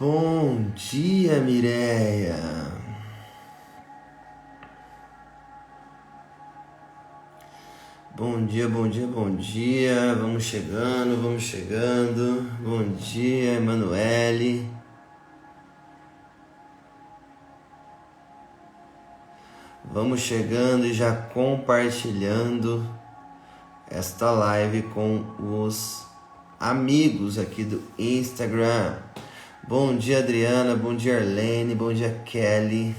Bom dia, Mireia. Bom dia, bom dia, bom dia. Vamos chegando, vamos chegando. Bom dia, Emanuele. Vamos chegando e já compartilhando esta live com os amigos aqui do Instagram. Bom dia, Adriana. Bom dia, Arlene. Bom dia, Kelly.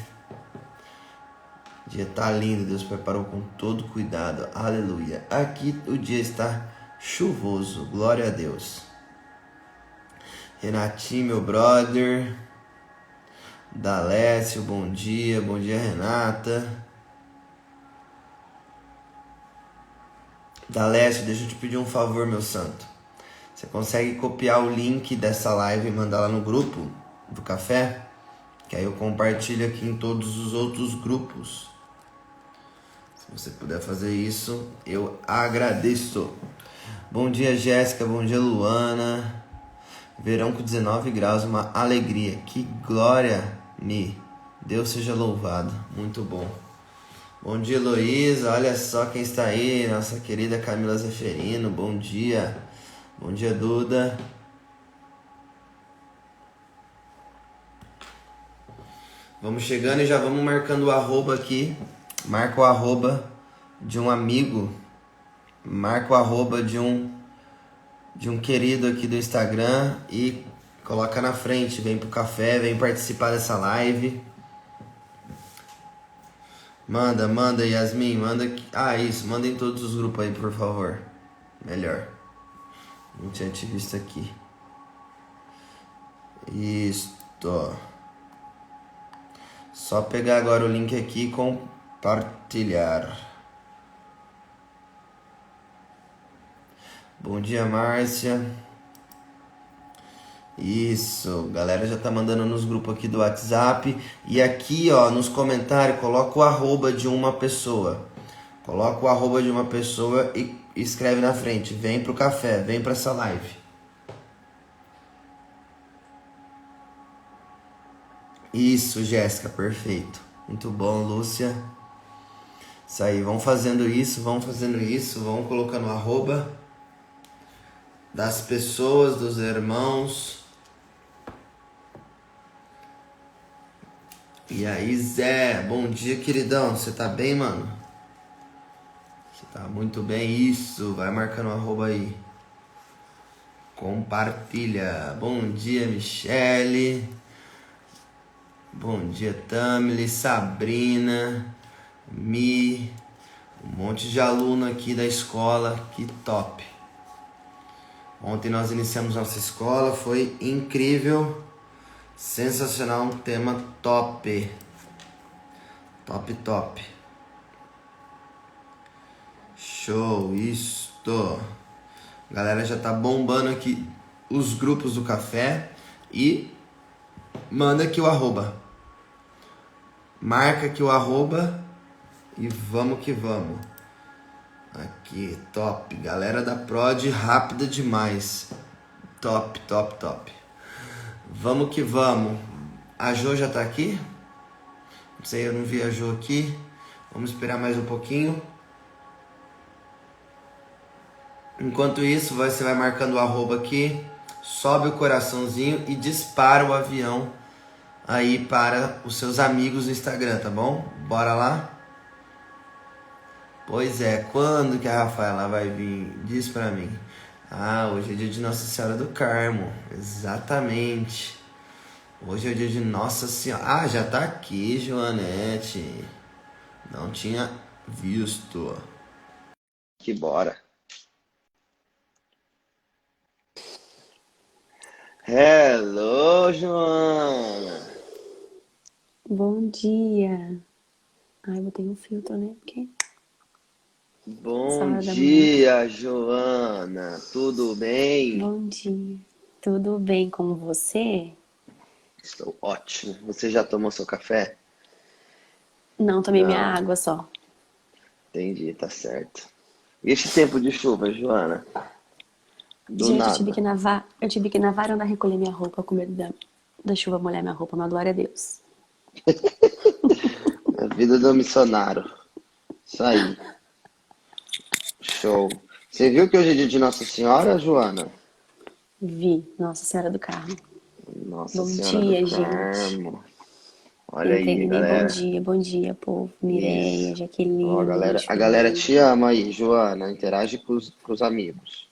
O dia tá lindo, Deus preparou com todo cuidado. Aleluia. Aqui o dia está chuvoso. Glória a Deus. Renatinho, meu brother. Dalécio, bom dia. Bom dia, Renata. Dalécio, deixa eu te pedir um favor, meu santo. Você consegue copiar o link dessa live e mandar lá no grupo do café? Que aí eu compartilho aqui em todos os outros grupos. Se você puder fazer isso, eu agradeço. Bom dia, Jéssica. Bom dia, Luana. Verão com 19 graus, uma alegria. Que glória, me. Deus seja louvado. Muito bom. Bom dia, Heloísa. Olha só quem está aí. Nossa querida Camila Zeferino. Bom dia. Bom dia, Duda. Vamos chegando e já vamos marcando o arroba aqui. Marca o arroba de um amigo. Marca o arroba de um querido aqui do Instagram e coloca na frente. Vem pro café, vem participar dessa live. Manda, Yasmin, manda aqui. Ah, isso, manda em todos os grupos aí, por favor. Melhor. Não tinha te visto aqui. Isto. Só pegar agora o link aqui e compartilhar. Bom dia, Márcia. Isso, galera já tá mandando nos grupos aqui do WhatsApp. E aqui, ó, nos comentários, coloca o arroba de uma pessoa. Coloca o arroba de uma pessoa e escreve na frente. Vem pro café, vem pra essa live. Isso, Jéssica, perfeito. Muito bom, Lúcia. Isso aí, vão fazendo isso, vão colocando o arroba das pessoas, dos irmãos. E aí, Zé, bom dia, queridão. Você tá bem, mano? Você tá muito bem, isso. Vai marcando o arroba aí. Compartilha. Bom dia, Michele. Bom dia, Tamily, Sabrina, Mi. Um monte de aluno aqui da escola, que top. Ontem nós iniciamos nossa escola, foi incrível. Sensacional, um tema top. Top. Show, isto. A galera já tá bombando aqui os grupos do café. E manda aqui o arroba. Marca aqui o arroba. E vamos que vamos. Aqui, top. Galera da Prod, rápida demais. Top. Vamos que vamos. A Jo já tá aqui? Não sei, eu não vi a Jo aqui. Vamos esperar mais um pouquinho. Enquanto isso, você vai marcando o arroba aqui. Sobe o coraçãozinho e dispara o avião aí para os seus amigos no Instagram, tá bom? Bora lá? Pois é, quando que a Rafaela vai vir? Diz pra mim. Ah, hoje é dia de Nossa Senhora do Carmo. Exatamente. Hoje é o dia de Nossa Senhora. Ah, já tá aqui, Joanete. Não tinha visto. Que bora. Hello, Joana. Bom dia. Ai, botei um filtro, né? Porque Bom dia, Joana. Tudo bem? Bom dia. Tudo bem com você? Estou ótimo. Você já tomou seu café? Não, tomei minha Não. água só. Entendi, tá certo. E esse tempo de chuva, Joana? Do Gente, nada. eu tive que ir na varanda recolher minha roupa com medo da chuva molhar minha roupa, mas glória a Deus. A vida do missionário. Isso aí. Show. Você viu que hoje é dia de Nossa Senhora, Joana? Vi, Nossa Senhora do Carmo. Nossa Bom Senhora do dia, gente. Carmo. Olha Entrei aí, nem galera. bom dia, povo. Mireia, Isso. Ó, Jaqueline, Luiz, a galera Fernando. te ama aí, Joana. Interage com os amigos.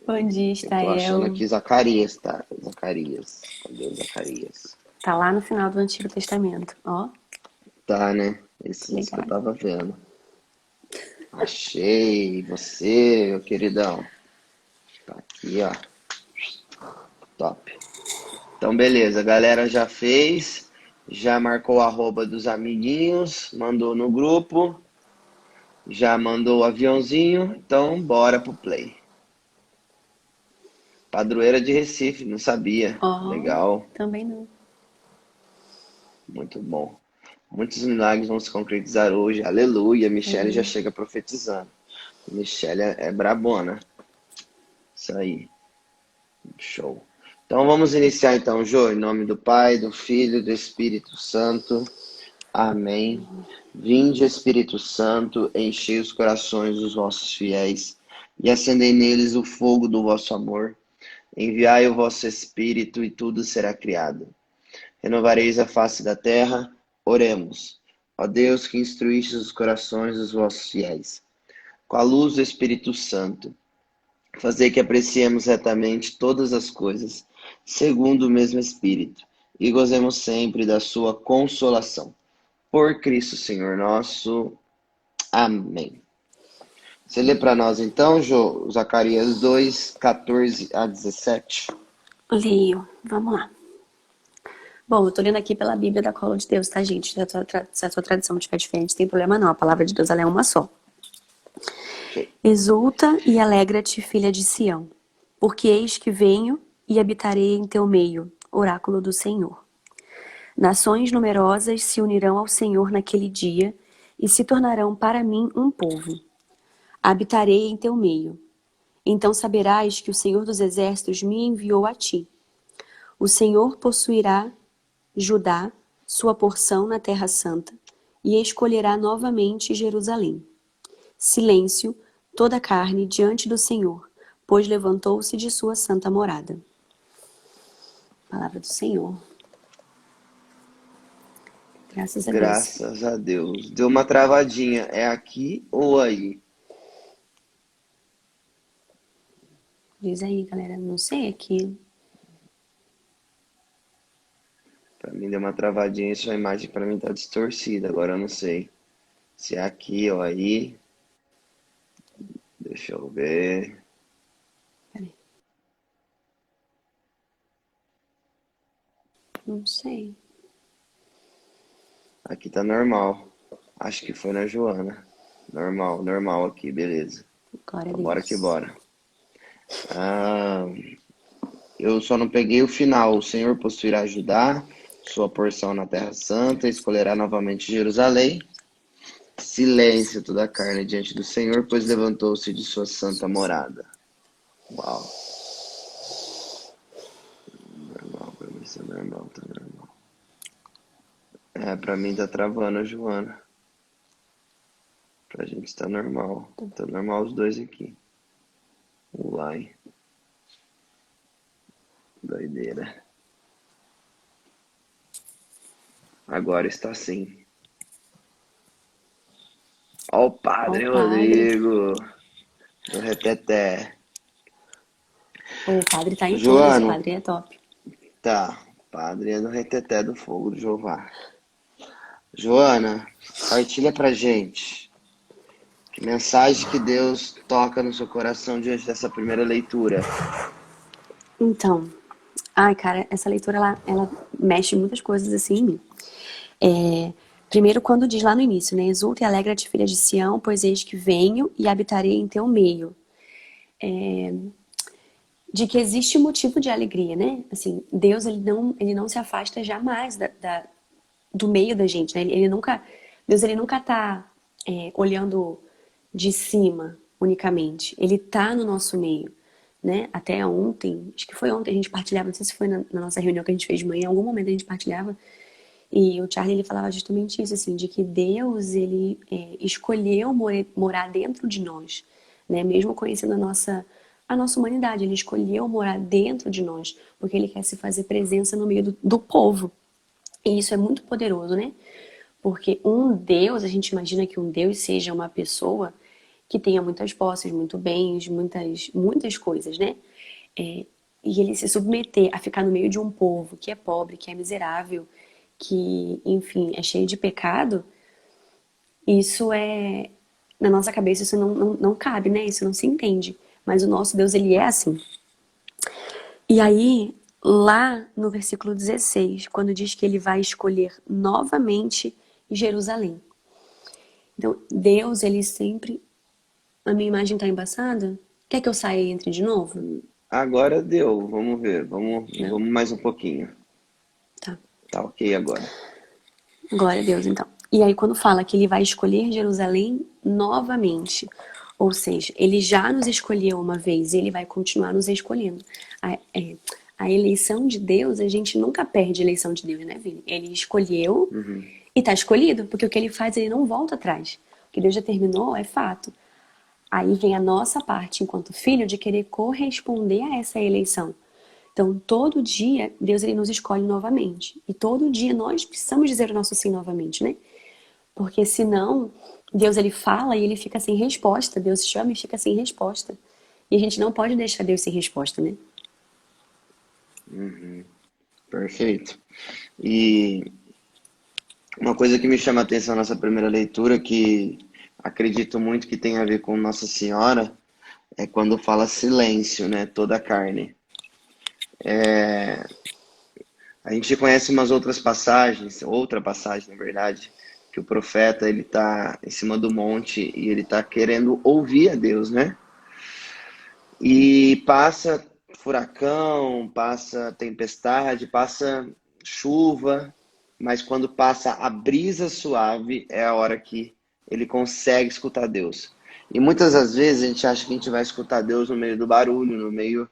Bom dia, Eu tô achando Estael. aqui Zacarias, tá? Zacarias. Cadê o Zacarias? Tá lá no final do Antigo Testamento, ó. Tá, né? Isso que eu Legal. tava vendo. Achei você, meu queridão. Tá aqui, ó. Top. Então, beleza. A galera já fez. Já marcou o arroba dos amiguinhos. Mandou no grupo. Já mandou o aviãozinho. Então, bora pro play. Padroeira de Recife, não sabia. Ó, Legal. também não. Muito bom. Muitos milagres vão se concretizar hoje. Aleluia. Michele já Aleluia. chega profetizando. Michele é brabona. Isso aí. Show. Então vamos iniciar então, Jô, em nome do Pai, do Filho e do Espírito Santo. Amém. Vinde, Espírito Santo, enchei os corações dos vossos fiéis e acendei neles o fogo do vosso amor. Enviai o vosso Espírito e tudo será criado. Renovareis a face da terra. Oremos. Ó Deus, que instruíste os corações dos vossos fiéis, com a luz do Espírito Santo, fazer que apreciemos retamente todas as coisas, segundo o mesmo Espírito, e gozemos sempre da sua consolação. Por Cristo Senhor nosso. Amém. Você lê para nós então, Jô, Zacarias 2, 14 a 17. Leio. Vamos lá. Bom, eu tô lendo aqui pela Bíblia da Cola de Deus, tá, gente? Se a sua tradição estiver diferente, não tem problema não. A palavra de Deus, ela é uma só. Ok. Exulta e alegra-te, filha de Sião, porque eis que venho e habitarei em teu meio, oráculo do Senhor. Nações numerosas se unirão ao Senhor naquele dia e se tornarão para mim um povo. Habitarei em teu meio. Então saberás que o Senhor dos Exércitos me enviou a ti. O Senhor possuirá Judá, sua porção na Terra Santa, e escolherá novamente Jerusalém. Silêncio, toda a carne diante do Senhor, pois levantou-se de sua santa morada. Palavra do Senhor. Graças a Deus. Graças a Deus. Deu uma travadinha. É aqui ou aí? Diz aí, galera. Não sei aqui. Pra mim deu uma travadinha e sua imagem pra mim tá distorcida. Agora eu não sei se é aqui ou aí. Deixa eu ver. Peraí. Não sei. Aqui tá normal. Acho que foi na Joana. Normal, normal aqui, beleza. Glória a Então bora que Deus. bora. Ah, eu só não peguei o final. O Senhor possuirá Judá, sua porção na Terra Santa, escolherá novamente Jerusalém. Silêncio toda a carne diante do Senhor, pois levantou-se de sua santa morada. Uau. Normal, pra mim isso é normal, tá normal. É, pra mim tá travando a Joana. Pra gente tá normal. Tá normal os dois aqui. Uai. Doideira. Agora está sim. Ó o Ó Padre o padre. Rodrigo. Do Reteté. O padre tá em todas, o Joano, padre é top. tá. Padre é do Reteté do Fogo do Jeová. Joana, partilha pra gente. Que mensagem que Deus toca no seu coração diante dessa primeira leitura? Então, ai, cara, essa leitura, ela mexe muitas coisas assim em mim. Primeiro, quando diz lá no início, né? Exulta e alegra-te, filha de Sião, pois eis que venho e habitarei em teu meio. De que existe motivo de alegria, né? Assim, Deus, ele não se afasta jamais do meio da gente, né? Deus, ele nunca tá olhando de cima unicamente. Ele tá no nosso meio. né? Até ontem, acho que foi ontem, a gente partilhava, não sei se foi na nossa reunião que a gente fez de manhã, em algum momento a gente partilhava, e o Charlie ele falava justamente isso, assim, de que Deus ele escolheu morar dentro de nós, né? Mesmo conhecendo a nossa humanidade, ele escolheu morar dentro de nós, porque ele quer se fazer presença no meio do povo. E isso é muito poderoso, né? Porque um Deus, a gente imagina que um Deus seja uma pessoa que tenha muitas posses, muito bens, muitas coisas, né? E ele se submeter a ficar no meio de um povo que é pobre, que é miserável, que, enfim, é cheio de pecado, isso é. Na nossa cabeça isso não cabe, né? Isso não se entende. Mas o nosso Deus, ele é assim. E aí, lá no versículo 16, quando diz que ele vai escolher novamente Jerusalém. Então, Deus, ele sempre. A minha imagem tá embaçada? Quer que eu saia e entre de novo? Agora deu, vamos ver, Não? vamos mais um pouquinho. Tá. Tá ok agora. Glória a Deus, então. E aí, quando fala que ele vai escolher Jerusalém novamente, ou seja, ele já nos escolheu uma vez e ele vai continuar nos escolhendo. A eleição de Deus, a gente nunca perde a eleição de Deus, né, Vini? Ele escolheu e tá escolhido, porque o que ele faz, ele não volta atrás. O que Deus já terminou é fato. Aí vem a nossa parte, enquanto filho, de querer corresponder a essa eleição. Então, todo dia, Deus ele nos escolhe novamente. E todo dia nós precisamos dizer o nosso sim novamente, né? Porque senão, Deus ele fala e ele fica sem resposta. Deus chama e fica sem resposta. E a gente não pode deixar Deus sem resposta, né? Perfeito. E uma coisa que me chama a atenção nessa primeira leitura, que acredito muito que tem a ver com Nossa Senhora, é quando fala silêncio, né? Toda a carne. A gente conhece umas outras passagens, outra passagem, na verdade, que o profeta ele tá em cima do monte e ele tá querendo ouvir a Deus, né? E passa furacão, passa tempestade, passa chuva, mas quando passa a brisa suave é a hora que ele consegue escutar Deus. E muitas das vezes a gente acha que a gente vai escutar Deus no meio do barulho, no meio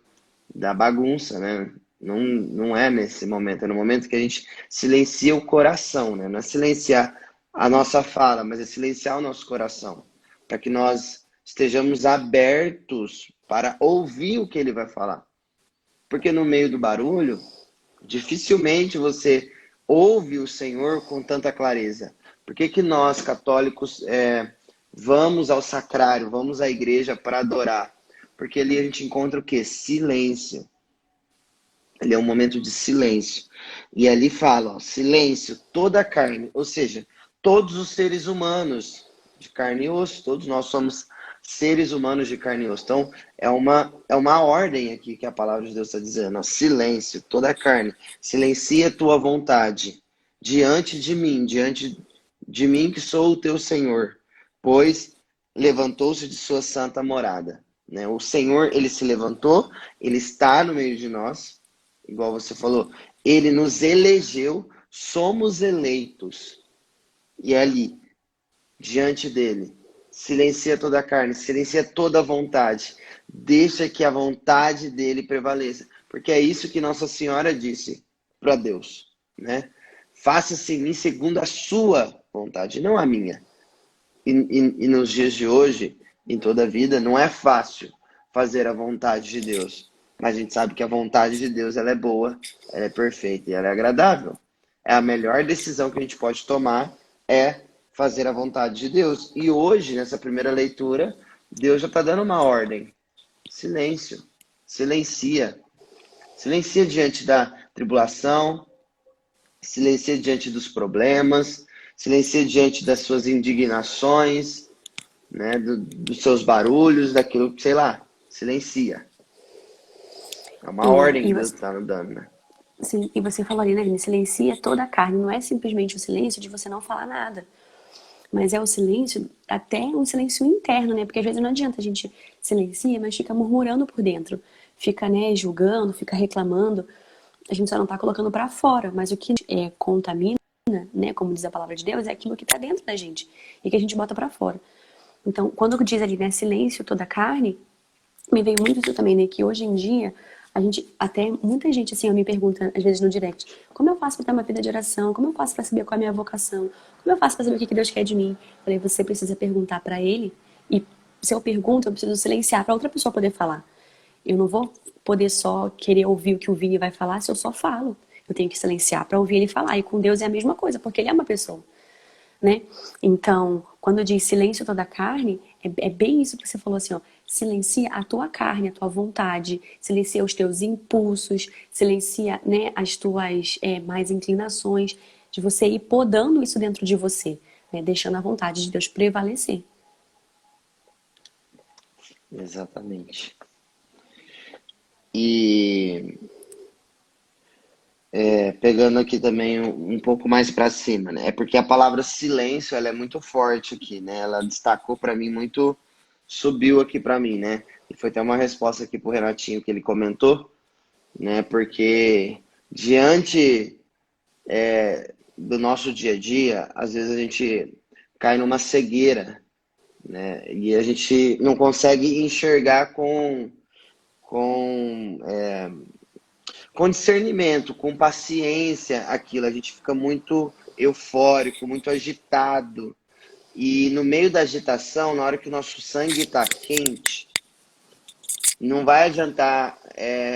da bagunça, né? Não é nesse momento, é no momento que a gente silencia o coração, né? Não é silenciar a nossa fala, mas é silenciar o nosso coração, para que nós estejamos abertos para ouvir o que ele vai falar. Porque no meio do barulho, dificilmente você ouve o Senhor com tanta clareza. Por que que nós, católicos, vamos ao sacrário, vamos à igreja para adorar? Porque ali a gente encontra o quê? Silêncio. Ele é um momento de silêncio. E ali fala, ó, silêncio, toda a carne. Ou seja, todos os seres humanos de carne e osso, todos nós somos seres humanos de carne e osso. Então, é uma ordem aqui que a palavra de Deus está dizendo. Ó, silêncio, toda a carne. Silencia a tua vontade diante de mim que sou o teu Senhor. Pois levantou-se de sua santa morada. Né? O Senhor, ele se levantou, ele está no meio de nós, igual você falou, ele nos elegeu, somos eleitos. E é ali, diante dele, silencia toda a carne, silencia toda a vontade. Deixa que a vontade dele prevaleça. Porque é isso que Nossa Senhora disse para Deus, né? Faça-se em mim segundo a sua vontade, não a minha. E nos dias de hoje, em toda a vida, não é fácil fazer a vontade de Deus. Mas a gente sabe que a vontade de Deus ela é boa, ela é perfeita e ela é agradável. É a melhor decisão que a gente pode tomar é fazer a vontade de Deus. E hoje, nessa primeira leitura, Deus já está dando uma ordem. Silêncio. Silencia. Silencia diante da tribulação, silencia diante dos problemas, silencia diante das suas indignações, né, dos seus barulhos, daquilo que, sei lá, silencia. É uma ordem que Deus está nos dando, né? Sim, e você falou ali, né, Vini? Silencia toda a carne. Não é simplesmente o silêncio de você não falar nada. Mas é o silêncio, até um silêncio interno, né? Porque às vezes não adianta a gente silencia, mas fica murmurando por dentro. Fica, né, julgando, fica reclamando. A gente só não tá colocando pra fora. Mas o que contamina, né, como diz a palavra de Deus, é aquilo que tá dentro da gente. E que a gente bota pra fora. Então, quando diz ali, né, silêncio toda a carne, Me veio muito isso também, né? Que hoje em dia, a gente, até muita gente assim, me pergunta, às vezes no direct, como eu faço para ter uma vida de oração? Como eu faço para saber qual é a minha vocação? Como eu faço para saber o que Deus quer de mim? Eu falei, você precisa perguntar para Ele, e se eu pergunto, eu preciso silenciar para outra pessoa poder falar. Eu não vou poder só querer ouvir o que o Vini vai falar se eu só falo. Eu tenho que silenciar para ouvir ele falar. E com Deus é a mesma coisa, porque Ele é uma pessoa, né? Então, quando diz silêncio toda a carne, é bem isso que você falou assim, ó. Silencia a tua carne, a tua vontade, silencia os teus impulsos, silencia, né, as tuas mais inclinações, de você ir podando isso dentro de você, né, deixando a vontade de Deus prevalecer. Exatamente. E pegando aqui também um pouco mais para cima, né? É porque a palavra silêncio, ela é muito forte aqui, né? Ela destacou para mim muito, subiu aqui para mim, né? E foi até uma resposta aqui pro Renatinho que ele comentou, né? Porque diante do nosso dia a dia, às vezes a gente cai numa cegueira, né? E a gente não consegue enxergar com com discernimento, com paciência aquilo. A gente fica muito eufórico, muito agitado. E no meio da agitação, na hora que o nosso sangue está quente, não vai adiantar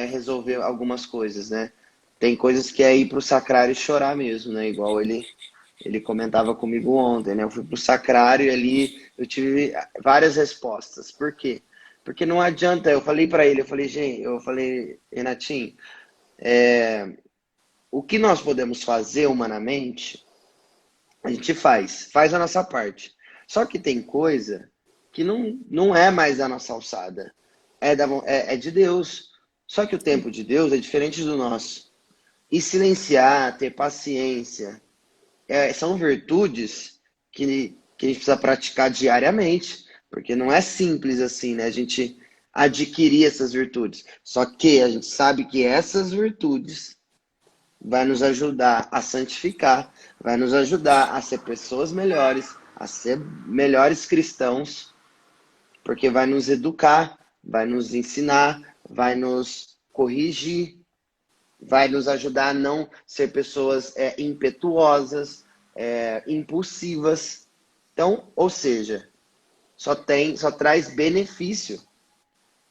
resolver algumas coisas, né? Tem coisas que é ir pro sacrário e chorar mesmo, né? Igual ele comentava comigo ontem, né? Eu fui pro sacrário e ali eu tive várias respostas. Por quê? Porque não adianta, eu falei para ele, eu falei, Renatinho, o que nós podemos fazer humanamente, a gente faz a nossa parte. Só que tem coisa que não é mais da nossa alçada, é de Deus. Só que o tempo de Deus é diferente do nosso. E silenciar, ter paciência, são virtudes que a gente precisa praticar diariamente, porque não é simples assim, né? A gente adquirir essas virtudes. Só que a gente sabe que essas virtudes vai nos ajudar a santificar, vai nos ajudar a ser pessoas melhores, a ser melhores cristãos, porque vai nos educar, vai nos ensinar, vai nos corrigir, vai nos ajudar a não ser pessoas impetuosas, impulsivas. Então, ou seja, só traz benefício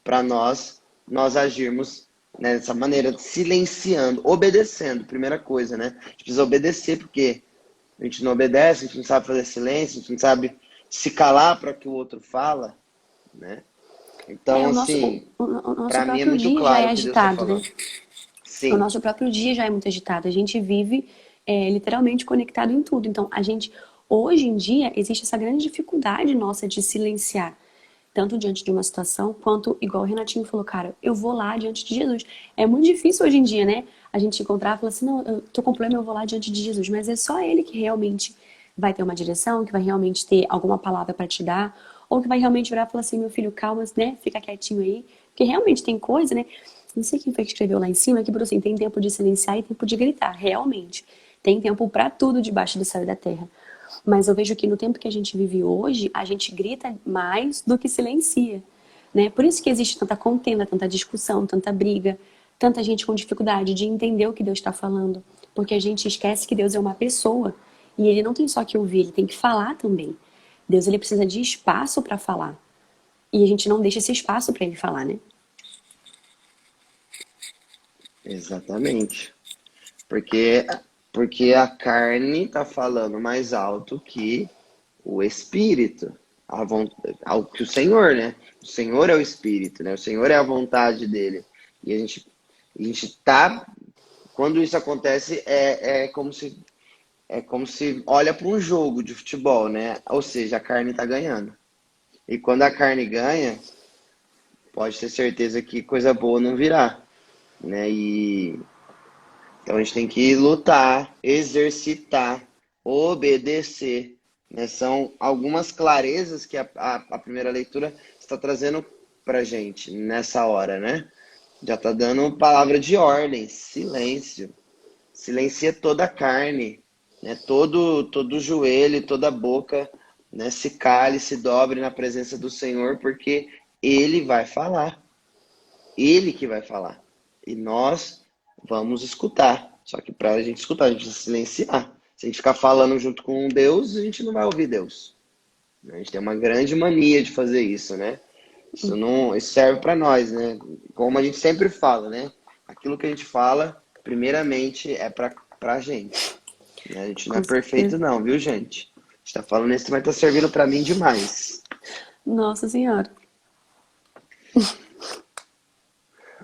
para nós agirmos dessa maneira, silenciando, obedecendo, primeira coisa, né? A gente precisa obedecer, porque a gente não obedece, a gente não sabe fazer silêncio, a gente não sabe se calar para que o outro fala, né? Então, assim, O nosso para mim é próprio muito dia já é claro o que Deus está agitado, né? falando. O Sim, nosso próprio dia já é muito agitado. A gente vive literalmente conectado em tudo. Então, hoje em dia, existe essa grande dificuldade nossa de silenciar. Tanto diante de uma situação, quanto, igual o Renatinho falou, cara, eu vou lá diante de Jesus. É muito difícil hoje em dia, né? A gente encontrar e falar assim, não, eu tô com problema, eu vou lá diante de Jesus. Mas é só Ele que realmente vai ter uma direção, que vai realmente ter alguma palavra para te dar, ou que vai realmente virar e falar assim, meu filho, calma, né? Fica quietinho aí. Porque realmente tem coisa, né? Não sei quem foi que escreveu lá em cima, que falou assim, tem tempo de silenciar e tempo de gritar. Realmente. Tem tempo para tudo debaixo do céu e da terra. Mas eu vejo que no tempo que a gente vive hoje, a gente grita mais do que silencia, né? Por isso que existe tanta contenda, tanta discussão, tanta briga, tanta gente com dificuldade de entender o que Deus está falando, porque a gente esquece que Deus é uma pessoa e ele não tem só que ouvir, ele tem que falar também. Deus ele precisa de espaço para falar e a gente não deixa esse espaço para ele falar, né? exatamente. Porque, porque a carne está falando mais alto que o espírito, que o Senhor, né? O Senhor é o espírito, né? O Senhor é a vontade dele. E a gente tá, quando isso acontece, é como se olha para um jogo de futebol, né? Ou seja, a carne está ganhando. E quando a carne ganha, pode ter certeza que coisa boa não virá, né? Então a gente tem que lutar, exercitar, obedecer, né? São algumas clarezas que a primeira leitura está trazendo para gente nessa hora, né? Já está dando palavra de ordem, silêncio. Silencia toda a carne, né? Todo joelho, toda boca, né? Se cale, se dobre na presença do Senhor, porque Ele vai falar. Ele que vai falar. E nós vamos escutar. Só que para a gente escutar, a gente precisa silenciar. Se a gente ficar falando junto com Deus, a gente não vai ouvir Deus. A gente tem uma grande mania de fazer isso, né? Isso serve para nós, né? Como a gente sempre fala, né? Aquilo que a gente fala, primeiramente, é para a gente. Né? A gente não é Com perfeito, certeza. não, viu, gente? A gente tá falando isso, mas tá servindo para mim demais. Nossa Senhora.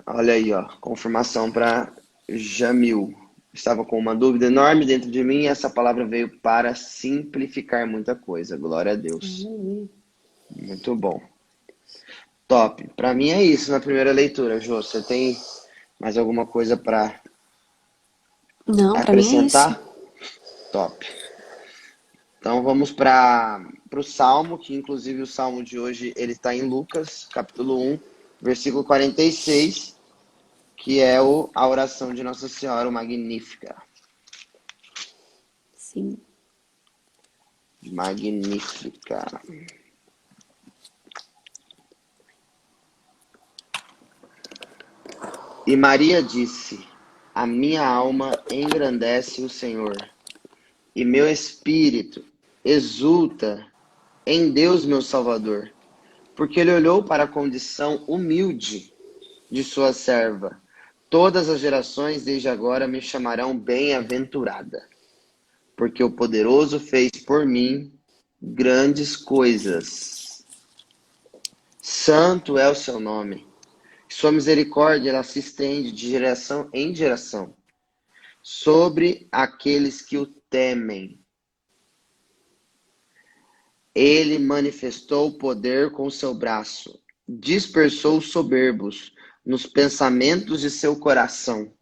Olha aí, ó. Confirmação para Jamil. Estava com uma dúvida enorme dentro de mim e essa palavra veio para simplificar muita coisa. Glória a Deus. Muito bom. Top. Para mim é isso na primeira leitura, Jô. Você tem mais alguma coisa para Não, pra mim é isso. acrescentar? Top. Então vamos para o Salmo, que inclusive o Salmo de hoje ele está em Lucas, capítulo 1, versículo 46, que é a oração de Nossa Senhora, o Magnífica. Sim. Magnífica. E Maria disse: a minha alma engrandece o Senhor, e meu espírito exulta em Deus, meu Salvador, porque ele olhou para a condição humilde de sua serva. Todas as gerações desde agora me chamarão bem-aventurada, porque o poderoso fez por mim grandes coisas. Santo é o seu nome. Sua misericórdia ela se estende de geração em geração sobre aqueles que o temem. Ele manifestou o poder com seu braço, dispersou os soberbos nos pensamentos de seu coração,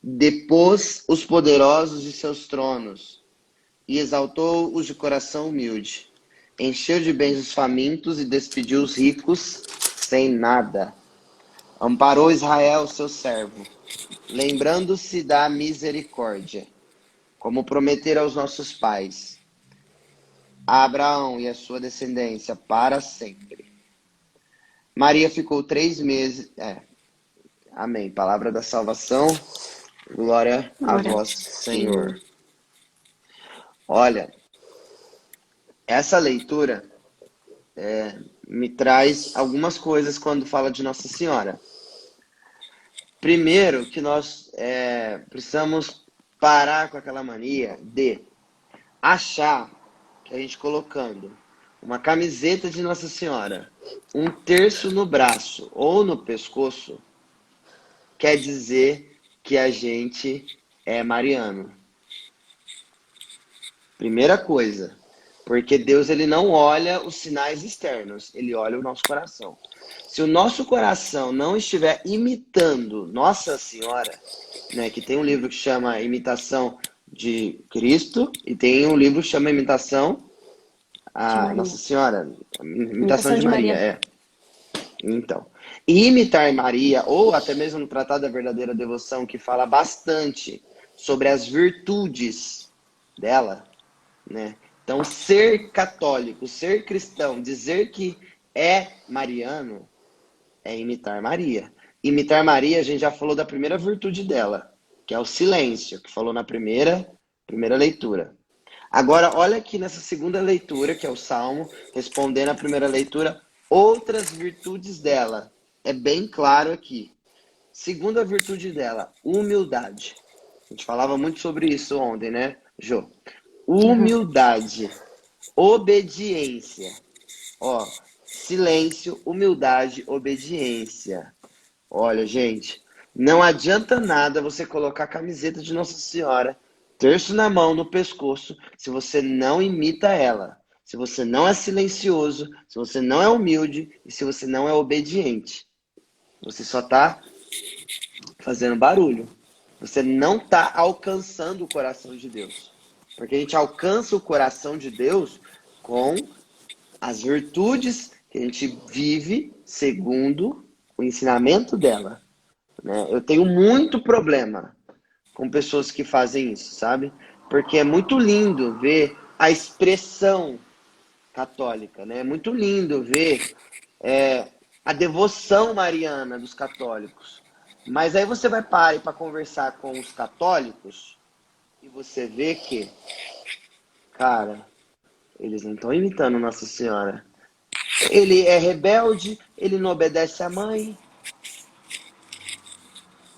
depôs os poderosos de seus tronos e exaltou os de coração humilde. Encheu de bens os famintos e despediu os ricos sem nada. Amparou Israel, seu servo, lembrando-se da misericórdia, como prometera aos nossos pais, a Abraão e a sua descendência para sempre. Maria ficou 3 meses... Amém. Palavra da salvação. Glória a Glória vós, ao Senhor. Senhor. Olha, essa leitura me traz algumas coisas quando fala de Nossa Senhora. Primeiro, que nós precisamos parar com aquela mania de achar que a gente colocando uma camiseta de Nossa Senhora, um terço no braço ou no pescoço, quer dizer que a gente é mariano. Primeira coisa, porque Deus ele não olha os sinais externos, ele olha o nosso coração. Se o nosso coração não estiver imitando Nossa Senhora, né, que tem um livro que chama Imitação de Cristo e tem um livro que chama Imitação De a Maria. Nossa Senhora, Imitação Imitação de de Maria, Maria. Então, imitar Maria, ou até mesmo no Tratado da Verdadeira Devoção, que fala bastante sobre as virtudes dela, né? Então, ser católico, ser cristão, dizer que é mariano, é imitar Maria. Imitar Maria, a gente já falou da primeira virtude dela, que é o silêncio, que falou na primeira leitura. Agora, olha aqui nessa segunda leitura, que é o Salmo, respondendo à primeira leitura, outras virtudes dela. É bem claro aqui. Segunda virtude dela, humildade. A gente falava muito sobre isso ontem, né, Jô? Humildade, obediência. Ó, silêncio, humildade, obediência. Olha, gente, não adianta nada você colocar a camiseta de Nossa Senhora, terço na mão, no pescoço, se você não imita ela, se você não é silencioso, se você não é humilde e se você não é obediente. Você só está fazendo barulho. Você não está alcançando o coração de Deus. Porque a gente alcança o coração de Deus com as virtudes que a gente vive segundo o ensinamento dela. Né? Eu tenho muito problema com pessoas que fazem isso, sabe? Porque é muito lindo ver a expressão católica, né? É muito lindo ver a devoção mariana dos católicos. Mas aí você vai parar para conversar com os católicos e você vê que, cara, eles não estão imitando Nossa Senhora. Ele é rebelde, ele não obedece à mãe.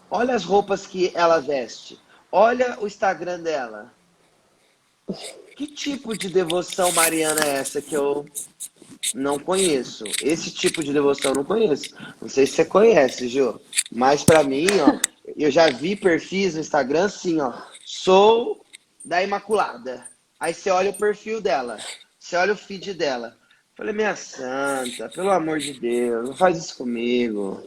Olha as roupas que ela veste. Olha o Instagram dela. Que tipo de devoção mariana é essa que eu não conheço? Esse tipo de devoção eu não conheço. Não sei se você conhece, Gil. Mas pra mim, ó, eu já vi perfis no Instagram assim, ó. Sou da Imaculada. Aí você olha o perfil dela. Você olha o feed dela. Falei, minha santa, pelo amor de Deus, não faz isso comigo.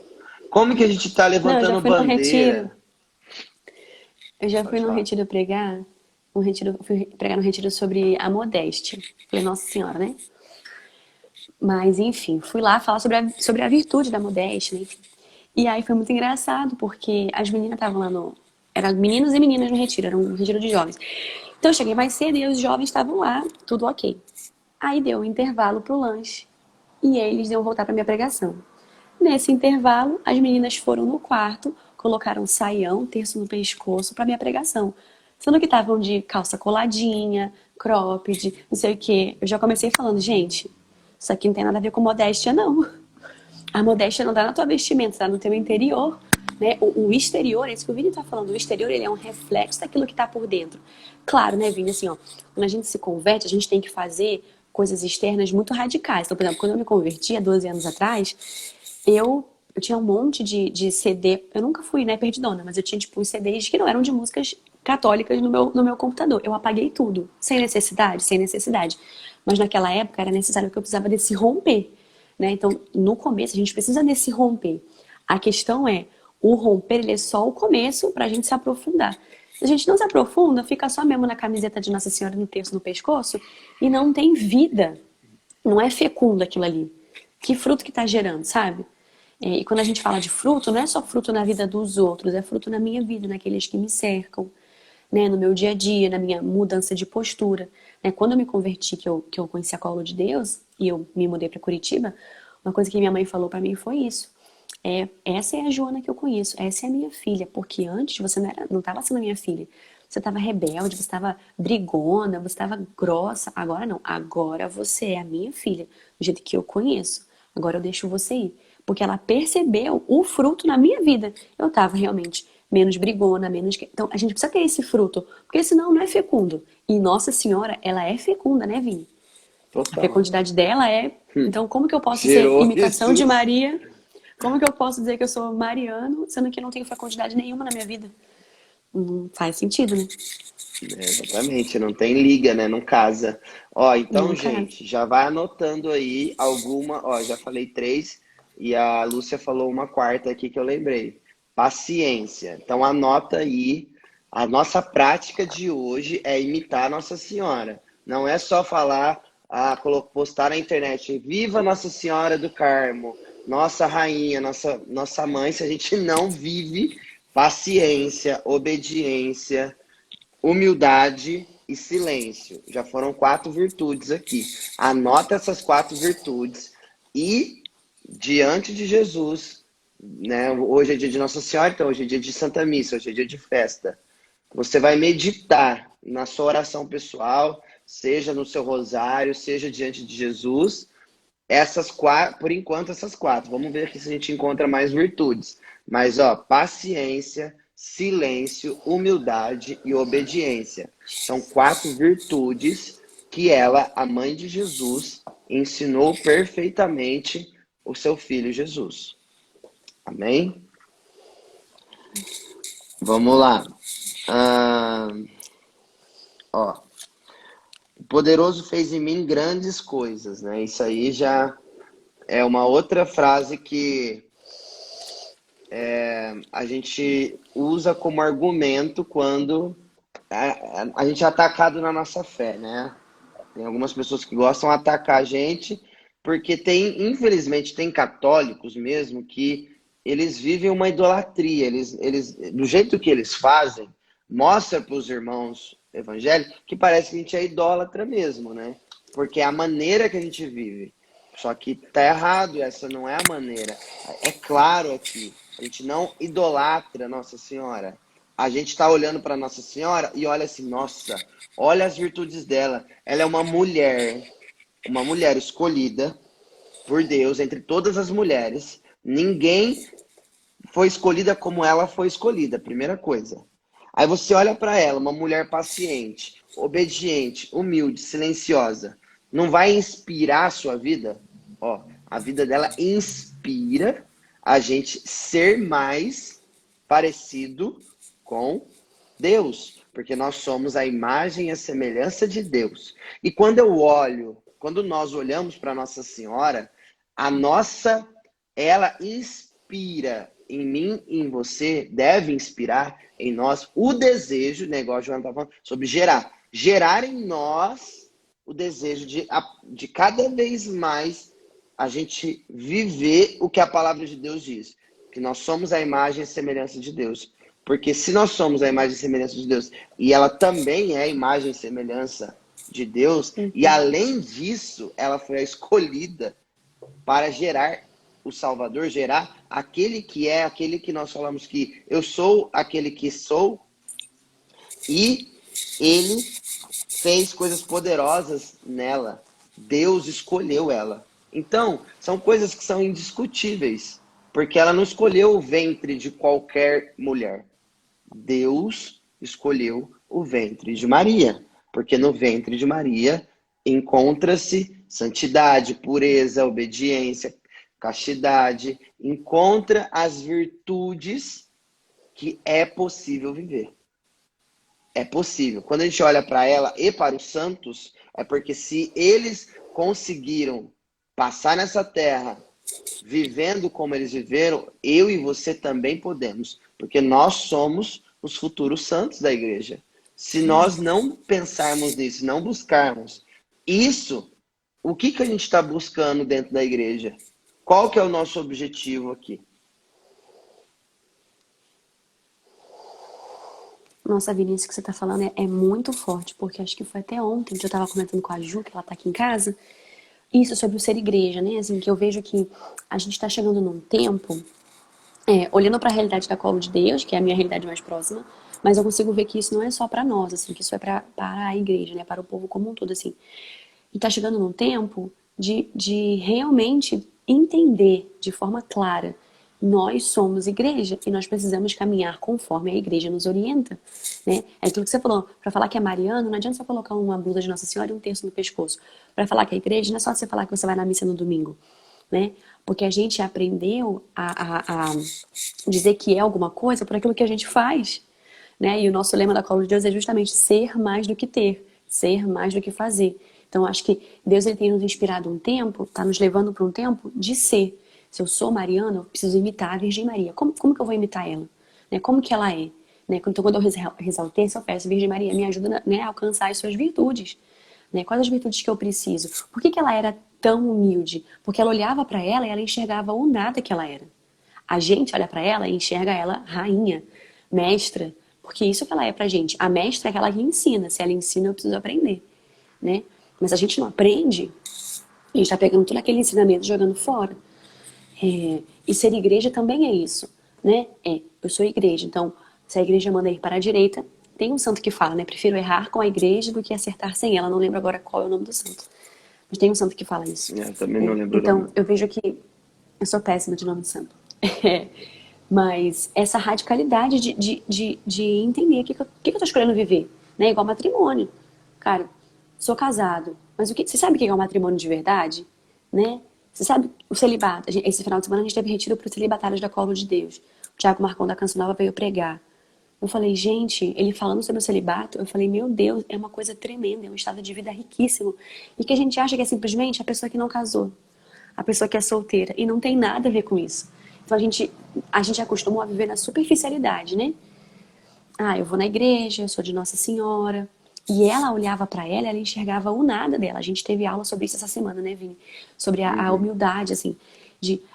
Como que a gente tá Não, eu já levantando fui no retiro. bandeira? Eu já fui Pode no falar. retiro pregar. Fui pregar no retiro sobre a modéstia. Falei, Nossa Senhora, né? Mas, enfim, fui lá falar sobre a virtude da modéstia, né? Enfim. E aí foi muito engraçado, porque as meninas estavam lá no. Eram meninos e meninas no retiro, era um retiro de jovens. Então eu cheguei mais cedo e os jovens estavam lá, tudo ok. Aí deu um intervalo pro lanche e eles iam voltar pra minha pregação. Nesse intervalo, as meninas foram no quarto, colocaram um saião, terço no pescoço pra minha pregação. Sendo que estavam de calça coladinha, cropped, não sei o quê. Eu já comecei falando, gente, isso aqui não tem nada a ver com modéstia, não. A modéstia não tá na tua vestimenta, tá no teu interior. Né? O exterior, é isso que o Vini tá falando, o exterior ele é um reflexo daquilo que tá por dentro. Claro, né, Vini, assim, ó, quando a gente se converte, a gente tem que fazer coisas externas muito radicais. Então, por exemplo, quando eu me converti há 12 anos atrás, eu tinha um monte de CD, eu nunca fui, né, perdidona, mas eu tinha, tipo, uns CDs que não eram de músicas católicas no meu computador. Eu apaguei tudo, sem necessidade, sem necessidade. Mas naquela época era necessário que eu precisava desse romper, né? Então, no começo, a gente precisa desse romper. A questão é, o romper ele é só o começo para a gente se aprofundar. Se a gente não se aprofunda, fica só mesmo na camiseta de Nossa Senhora no terço no pescoço e não tem vida. Não é fecundo aquilo ali. Que fruto que está gerando, sabe? E quando a gente fala de fruto, não é só fruto na vida dos outros, é fruto na minha vida, naqueles que me cercam, né? No meu dia a dia, na minha mudança de postura. Né? Quando eu me converti, que eu conheci a Colo de Deus, e eu me mudei para Curitiba, uma coisa que minha mãe falou para mim foi isso. Essa é a Joana que eu conheço, essa é a minha filha, porque antes você não estava sendo minha filha. Você estava rebelde, você estava brigona, você estava grossa. Agora não, agora você é a minha filha, do jeito que eu conheço. Agora eu deixo você ir. Porque ela percebeu o fruto na minha vida. Eu estava realmente menos brigona, menos. Então a gente precisa ter esse fruto, porque senão não é fecundo. E Nossa Senhora, ela é fecunda, né, Vini? A Total. fecundidade dela é. Então, como que eu posso ser Gerou imitação de Jesus. Maria? Como que eu posso dizer que eu sou mariano, sendo que eu não tenho fecundidade nenhuma na minha vida? Não faz sentido, né? Exatamente, não tem liga, né? Não casa. Ó, então, Não casa. gente, já vai anotando aí alguma. Ó, já falei três e a Lúcia falou uma quarta aqui que eu lembrei. Paciência. Então, anota aí. A nossa prática de hoje é imitar Nossa Senhora. Não é só falar, postar na internet, viva Nossa Senhora do Carmo, nossa rainha, nossa mãe, se a gente não vive paciência, obediência, humildade e silêncio. Já foram 4 virtudes aqui. Anota essas 4 virtudes e diante de Jesus, né? Hoje é dia de Nossa Senhora, então hoje é dia de Santa Missa, hoje é dia de festa. Você vai meditar na sua oração pessoal, seja no seu rosário, seja diante de Jesus. Essas 4, por enquanto, essas 4. Vamos ver aqui se a gente encontra mais virtudes. Mas, ó, paciência, silêncio, humildade e obediência. São 4 virtudes que ela, a mãe de Jesus, ensinou perfeitamente o seu filho Jesus. Amém? Vamos lá. Ó, o poderoso fez em mim grandes coisas, né? Isso aí já é uma outra frase que a gente usa como argumento quando a gente é atacado na nossa fé, né? Tem algumas pessoas que gostam de atacar a gente, porque infelizmente, tem católicos mesmo que eles vivem uma idolatria. Do jeito que eles fazem, mostra para os irmãos evangélicos que parece que a gente é idólatra mesmo, né? Porque é a maneira que a gente vive. Só que tá errado, essa não é a maneira. É claro aqui, a gente não idolatra Nossa Senhora. A gente está olhando para Nossa Senhora e olha assim, nossa, olha as virtudes dela. Ela é uma mulher escolhida por Deus entre todas as mulheres. Ninguém foi escolhida como ela foi escolhida, primeira coisa. Aí você olha para ela, uma mulher paciente, obediente, humilde, silenciosa. Não vai inspirar a sua vida? Ó, a vida dela inspira a gente ser mais parecido com Deus, porque nós somos a imagem e a semelhança de Deus. E quando nós olhamos para Nossa Senhora, ela inspira em mim e em você, deve inspirar em nós o desejo, negócio que o João está falando, sobre gerar. Gerar em nós o desejo de cada vez mais a gente viver o que a palavra de Deus diz. Que nós somos a imagem e semelhança de Deus. Porque se nós somos a imagem e semelhança de Deus, e ela também é a imagem e semelhança de Deus, e além disso, ela foi a escolhida para gerar o Salvador, gerar aquele que nós falamos que eu sou aquele que sou, e ele fez coisas poderosas nela. Deus escolheu ela. Então, são coisas que são indiscutíveis, porque ela não escolheu o ventre de qualquer mulher. Deus escolheu o ventre de Maria, porque no ventre de Maria encontra-se santidade, pureza, obediência, castidade, encontra as virtudes que é possível viver. É possível. Quando a gente olha para ela e para os santos, é porque se eles conseguiram passar nessa terra vivendo como eles viveram, eu e você também podemos, porque nós somos os futuros santos da igreja. Se nós não pensarmos nisso, não buscarmos isso, o que a gente está buscando dentro da igreja? Qual que é o nosso objetivo aqui? Nossa, Vinícius, o que você está falando é muito forte, porque acho que foi até ontem que eu estava comentando com a Ju, que ela está aqui em casa, isso sobre o ser igreja, né? Assim, que eu vejo que a gente está chegando num tempo, olhando para a realidade da Colo de Deus, que é a minha realidade mais próxima, mas eu consigo ver que isso não é só para nós, assim, que isso é para a igreja, né? Para o povo como um todo, assim. E está chegando num tempo de realmente entender de forma clara. Nós somos igreja e nós precisamos caminhar conforme a igreja nos orienta, né? É aquilo que você falou, para falar que é mariano, não adianta só colocar uma blusa de Nossa Senhora e um terço no pescoço. Para falar que é igreja, não é só você falar que você vai na missa no domingo, né? Porque a gente aprendeu a dizer que é alguma coisa por aquilo que a gente faz, né? E o nosso lema da Colo de Deus é justamente ser mais do que ter, ser mais do que fazer. Então, acho que Deus ele tem nos inspirado um tempo, está nos levando para um tempo de ser. Se eu sou mariana, eu preciso imitar a Virgem Maria. Como que eu vou imitar ela? Né? Como que ela é? Né? Então, quando eu rezar o terço, eu peço, Virgem Maria, me ajuda, né, a alcançar as suas virtudes. Né? Quais as virtudes que eu preciso? Por que ela era tão humilde? Porque ela olhava para ela e ela enxergava o nada que ela era. A gente olha para ela e enxerga ela rainha, mestra, porque isso que ela é pra gente. A mestra é aquela que ensina. Se ela ensina, eu preciso aprender, né? Mas a gente não aprende, a gente tá pegando todo aquele ensinamento e jogando fora. E ser igreja também é isso, né? Eu sou igreja, então se a igreja manda ir para a direita, tem um santo que fala, né? Prefiro errar com a igreja do que acertar sem ela. Não lembro agora qual é o nome do santo. Mas tem um santo que fala isso. Eu também não lembro. Então, eu vejo que eu sou péssima de nome de santo. Mas essa radicalidade de entender o que eu tô escolhendo viver, né? Igual matrimônio. Cara, sou casado, mas você sabe o que é um matrimônio de verdade? Né? Você sabe o celibato? Esse final de semana a gente teve retiro para os celibatários da Colo de Deus. O Tiago Marcão da Canção Nova veio pregar. Eu falei, gente, ele falando sobre o celibato, eu falei, meu Deus, é uma coisa tremenda, é um estado de vida riquíssimo. E que a gente acha que é simplesmente a pessoa que não casou, a pessoa que é solteira, e não tem nada a ver com isso. Então a gente acostumou a viver na superficialidade, né? Eu vou na igreja, eu sou de Nossa Senhora. E ela olhava para ela, ela enxergava o nada dela. A gente teve aula sobre isso essa semana, né, Vini? Sobre a humildade, assim.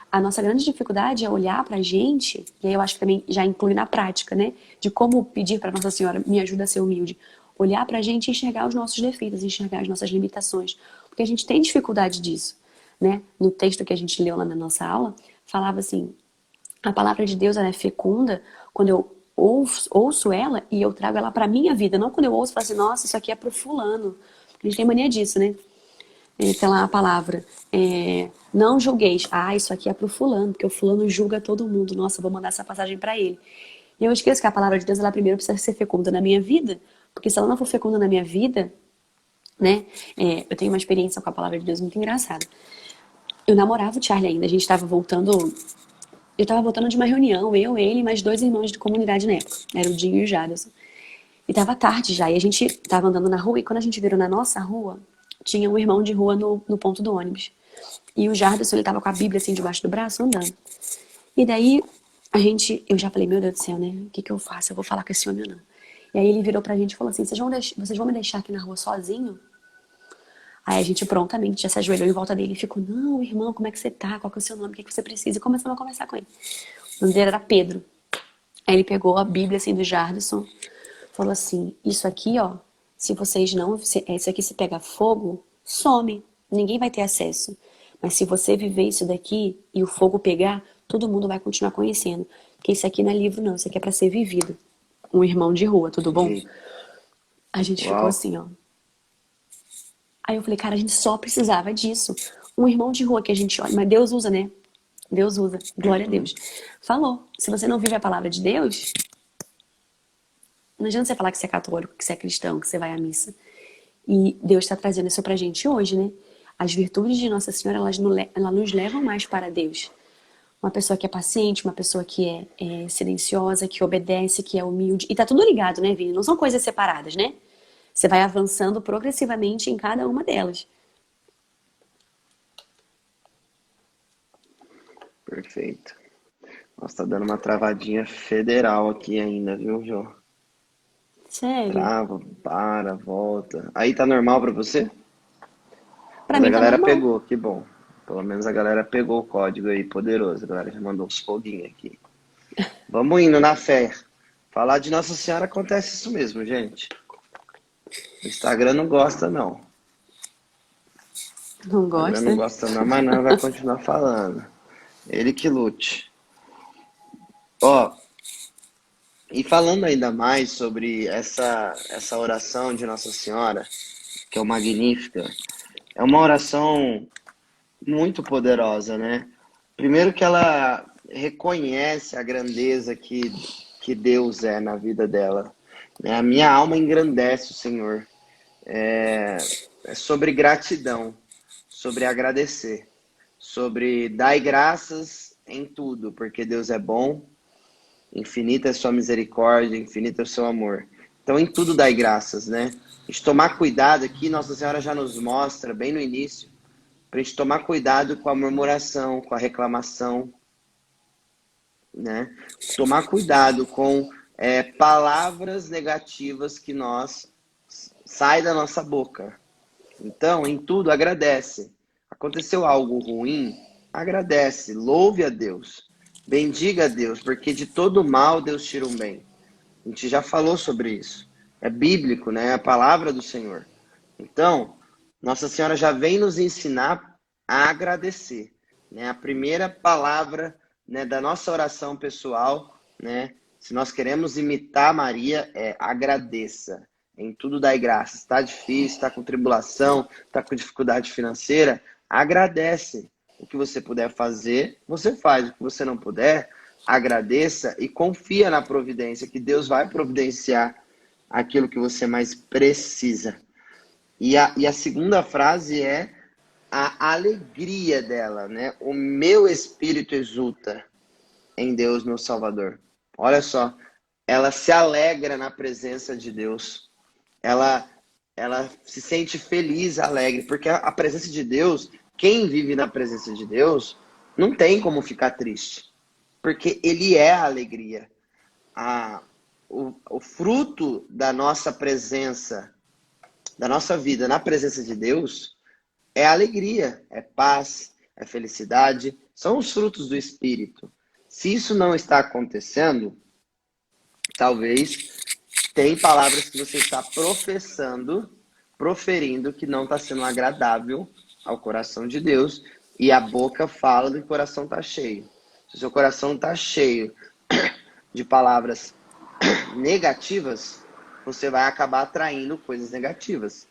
A nossa grande dificuldade é olhar pra gente, e aí eu acho que também já inclui na prática, né? De como pedir para Nossa Senhora, me ajuda a ser humilde. Olhar pra gente e enxergar os nossos defeitos, enxergar as nossas limitações. Porque a gente tem dificuldade disso. né? No texto que a gente leu lá na nossa aula, falava assim, a palavra de Deus ela é fecunda quando eu ouço ela e eu trago ela para minha vida, não quando eu ouço e falo assim, nossa, isso aqui é pro fulano. A gente tem mania disso, né? Tem lá a palavra, não julgueis. Ah, isso aqui é pro fulano, porque o fulano julga todo mundo. Nossa, vou mandar essa passagem para ele. E eu esqueço que a palavra de Deus, ela primeiro precisa ser fecunda na minha vida, porque se ela não for fecunda na minha vida, né? Eu tenho uma experiência com a palavra de Deus muito engraçada. Eu namorava o Charlie ainda, a gente estava voltando. Eu tava voltando de uma reunião, eu, ele e mais 2 irmãos de comunidade na época. Era o Dinho e o Jadson. E tava tarde já, e a gente tava andando na rua, e quando a gente virou na nossa rua, tinha um irmão de rua no ponto do ônibus. E o Jadson, ele tava com a Bíblia assim debaixo do braço, andando. E daí, eu já falei, meu Deus do céu, né? O que que eu faço? Eu vou falar com esse homem ou não? E aí ele virou pra gente e falou assim, vocês vão me deixar aqui na rua sozinho? Aí a gente prontamente já se ajoelhou em volta dele e ficou, não, irmão, como é que você tá? Qual que é o seu nome? O que que você precisa? E começamos a conversar com ele. O nome dele era Pedro. Aí ele pegou a Bíblia assim do Jardison, falou assim, isso aqui, ó, se vocês não, isso aqui se pega fogo, some, ninguém vai ter acesso. Mas se você viver isso daqui e o fogo pegar, todo mundo vai continuar conhecendo. Porque isso aqui não é livro não, isso aqui é pra ser vivido. Um irmão de rua, tudo bom? E, A gente ficou uau, assim, ó. Aí eu falei, cara, a gente só precisava disso. Um irmão de rua que a gente olha, mas Deus usa, né? Deus usa, glória a Deus. Falou, se você não vive a palavra de Deus, não adianta você falar que você é católico, que você é cristão, que você vai à missa. E Deus está trazendo isso pra gente hoje, né? As virtudes de Nossa Senhora, elas nos levam mais para Deus. Uma pessoa que é paciente, uma pessoa que é silenciosa, que obedece, que é humilde. E tá tudo ligado, né, Vini? Não são coisas separadas, né? Você vai avançando progressivamente em cada uma delas. perfeito. Nossa, tá dando uma travadinha federal aqui ainda, viu, Jô? Sério? Trava, para, volta. Aí tá normal pra você? Pra Mas a mim tá galera normal. pegou, que bom. Pelo menos a galera pegou o código aí, poderoso. A galera já mandou uns foguinhos aqui. Vamos indo na fé. Falar de Nossa Senhora acontece isso mesmo, gente. O Instagram não gosta, não. O Não Instagram não gosta? gosta, não, mas não vai continuar falando. Ele que lute. Ó, e falando ainda mais sobre essa oração de Nossa Senhora, que é o Magnífica, é uma oração muito poderosa, né? Primeiro que ela reconhece a grandeza que Deus é na vida dela. Né? A minha alma engrandece o Senhor. É sobre gratidão, sobre agradecer, sobre dar graças em tudo, porque Deus é bom, infinita é sua misericórdia, infinito é o seu amor. Então, em tudo dai graças, né? A gente tomar cuidado aqui, Nossa Senhora já nos mostra, bem no início, para a gente tomar cuidado com a murmuração, com a reclamação, né? Tomar cuidado com palavras negativas que sai da nossa boca. Então, em tudo, agradece. Aconteceu algo ruim, agradece, louve a Deus, bendiga a Deus, porque de todo mal Deus tira um bem. A gente já falou sobre isso. É bíblico, né? É a palavra do Senhor. Então, Nossa Senhora já vem nos ensinar a agradecer. Né? A primeira palavra, né, da nossa oração pessoal, né? Se nós queremos imitar Maria, agradeça. Em tudo dai graças. Está difícil, está com tribulação, está com dificuldade financeira, agradece. O que você puder fazer, você faz. O que você não puder, agradeça e confia na providência, que Deus vai providenciar aquilo que você mais precisa. E a segunda frase é a alegria dela, né? O meu espírito exulta em Deus, meu Salvador. Olha só, ela se alegra na presença de Deus. Ela, ela se sente feliz, alegre, porque a presença de Deus, quem vive na presença de Deus, não tem como ficar triste, porque Ele é a alegria. O fruto da nossa presença, da nossa vida na presença de Deus, é alegria, é paz, é felicidade, são os frutos do Espírito. Se isso não está acontecendo, talvez tem palavras que você está proferindo, que não está sendo agradável ao coração de Deus, E a boca fala do que o coração está cheio. Se o seu coração está cheio de palavras negativas, você vai acabar atraindo coisas negativas.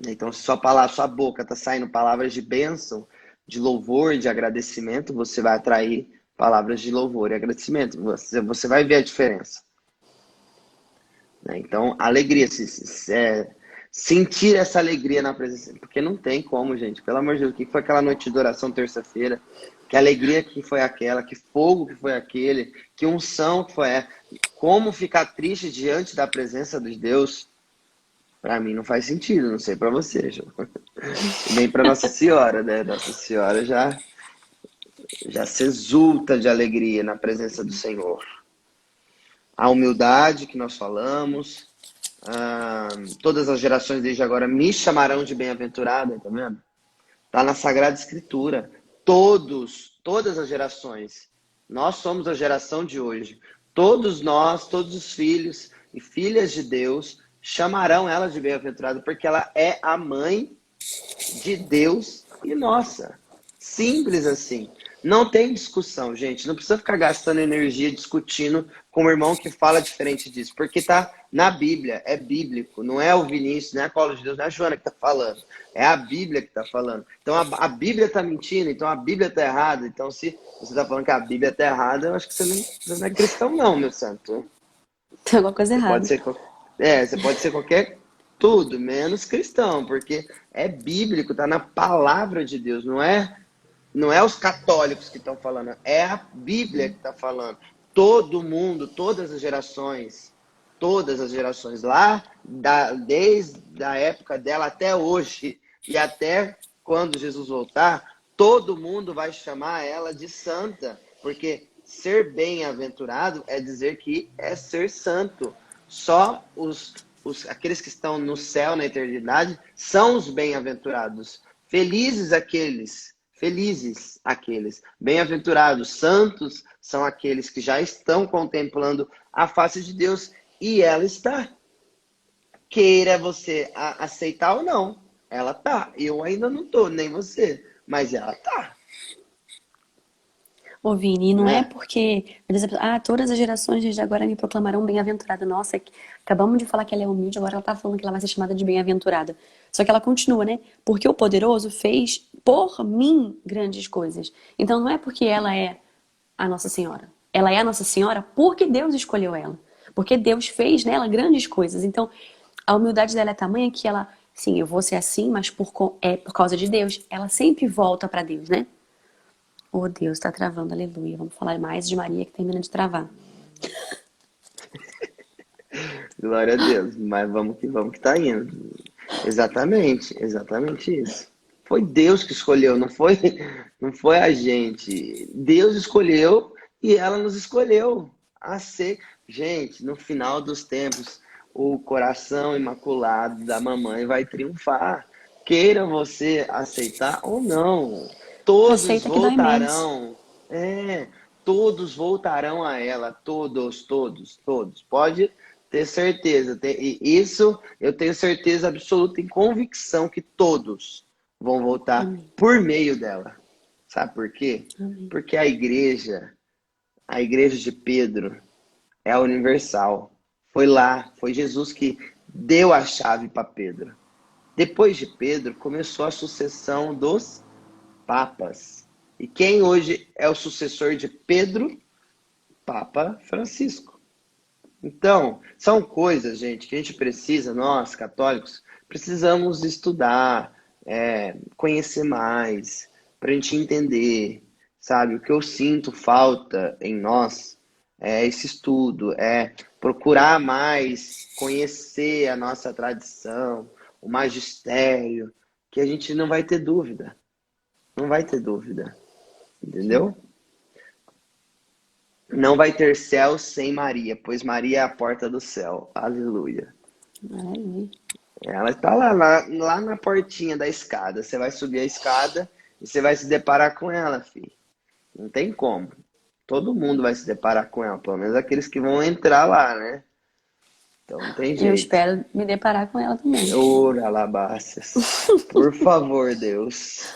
Então, se sua boca está saindo palavras de bênção, de louvor, de agradecimento, você vai atrair palavras de louvor e agradecimento. Você vai ver a diferença. Então, alegria, sentir essa alegria na presença, porque não tem como, gente, pelo amor de Deus, o que foi aquela noite de oração terça-feira, que alegria que foi aquela, que fogo que foi aquele, que unção que foi, como ficar triste diante da presença de Deus, para mim não faz sentido, não sei para você, nem para Nossa Senhora, né, Nossa Senhora já se exulta de alegria na presença do Senhor. A humildade que nós falamos, todas as gerações desde agora me chamarão de bem-aventurada, tá vendo? Tá na Sagrada Escritura. Todas as gerações. Nós somos a geração de hoje. Todos nós, todos os filhos e filhas de Deus chamarão ela de bem-aventurada, porque ela é a mãe de Deus e nossa. Simples assim. Não tem discussão, gente. Não precisa ficar gastando energia discutindo com um irmão que fala diferente disso. Porque tá na Bíblia, é bíblico. Não é o Vinícius, não é a Cola de Deus, não é a Joana que tá falando. É a Bíblia que tá falando. Então a Bíblia tá mentindo, então a Bíblia tá errada. Então se você tá falando que a Bíblia tá errada, eu acho que você não é cristão não, meu santo. Tem alguma coisa Você errada. pode ser, você pode ser qualquer tudo, menos cristão. Porque é bíblico, tá na palavra de Deus, não é os católicos que estão falando, é a Bíblia que está falando. Todo mundo, todas as gerações, lá, desde a época dela até hoje, e até quando Jesus voltar, todo mundo vai chamar ela de santa, porque ser bem-aventurado é dizer que é ser santo. Só aqueles que estão no céu, na eternidade, são os bem-aventurados. Felizes aqueles, bem-aventurados, santos são aqueles que já estão contemplando a face de Deus e ela está. Queira você aceitar ou não, ela tá. Eu ainda não tô, nem você, mas ela tá. Ô, Vini, e não é Né? porque, por exemplo, todas as gerações desde agora me proclamarão bem-aventurada. Nossa, acabamos de falar que ela é humilde, agora ela tá falando que ela vai ser chamada de bem-aventurada. Só que ela continua, né? Porque o poderoso fez por mim grandes coisas. Então não é porque ela é a Nossa Senhora. Ela é a Nossa Senhora porque Deus escolheu ela. Porque Deus fez nela grandes coisas. Então, a humildade dela é tamanha que ela, sim, eu vou ser assim, mas é por causa de Deus. Ela sempre volta pra Deus, né? Oh, Deus, tá travando, aleluia. Vamos falar mais de Maria que termina de travar. Glória a Deus, mas vamos que tá indo. Exatamente isso. Foi Deus que escolheu, não foi a gente. Deus escolheu e ela nos escolheu a ser. Gente, no final dos tempos, o coração imaculado da mamãe vai triunfar. Queira você aceitar ou não. Todos Aceita que dói menos. voltarão. Todos voltarão a ela. Todos. Pode ter certeza. E isso eu tenho certeza absoluta e convicção que todos vão voltar Amém. por meio dela. Sabe por quê? Amém. Porque a igreja de Pedro é universal. Foi Jesus que deu a chave para Pedro. Depois de Pedro, começou a sucessão dos papas. E quem hoje é o sucessor de Pedro? Papa Francisco. Então, são coisas, gente, que a gente precisa, nós, católicos, precisamos estudar, conhecer mais, para a gente entender, sabe? O que eu sinto falta em nós é esse estudo, é procurar mais, conhecer a nossa tradição, o magistério, que a gente não vai ter dúvida. Não vai ter dúvida. Entendeu? Não vai ter céu sem Maria, pois Maria é a porta do céu. Aleluia. Aleluia. Ela está lá na portinha da escada. Você vai subir a escada e você vai se deparar com ela, filho. Não tem como. Todo mundo vai se deparar com ela, pelo menos aqueles que vão entrar lá, né? Então não tem jeito. Eu espero me deparar com ela também. Ora, alabaças. Por favor, Deus.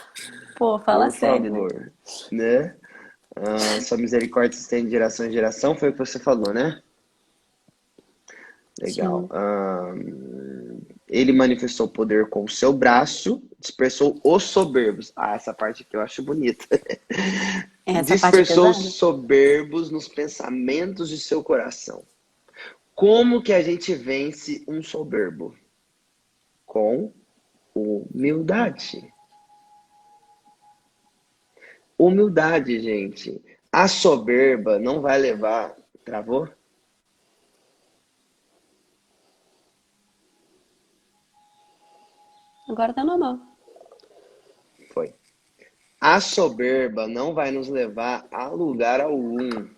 Pô, fala Por sério, né? favor, né? Sua misericórdia se estende de geração em geração, foi o que você falou, né? Legal. Sim. Ele manifestou poder com o seu braço, dispersou os soberbos. Ah, essa parte aqui eu acho bonita. Essa parte é Dispersou os pesada? soberbos nos pensamentos de seu coração. Como que a gente vence um soberbo? Com humildade. Humildade, gente. A soberba não vai levar. Travou? Agora tá normal. Foi. A soberba não vai nos levar a lugar algum,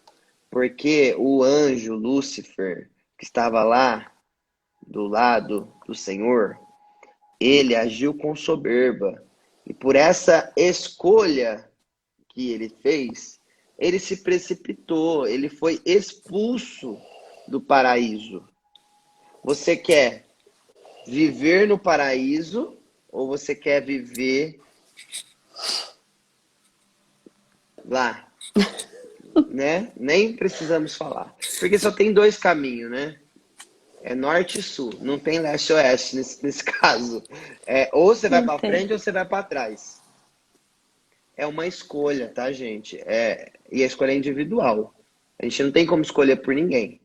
porque o anjo Lúcifer, que estava lá do lado do Senhor, ele agiu com soberba. E por essa escolha que ele fez, ele se precipitou, ele foi expulso do paraíso. Você quer viver no paraíso ou você quer viver lá? Né? Nem precisamos falar. Porque só tem dois caminhos, né? É norte e sul, não tem leste e oeste nesse caso. Ou você vai Não para tem. frente ou você vai para trás. É uma escolha, tá, gente? E a escolha é individual. A gente não tem como escolher por ninguém,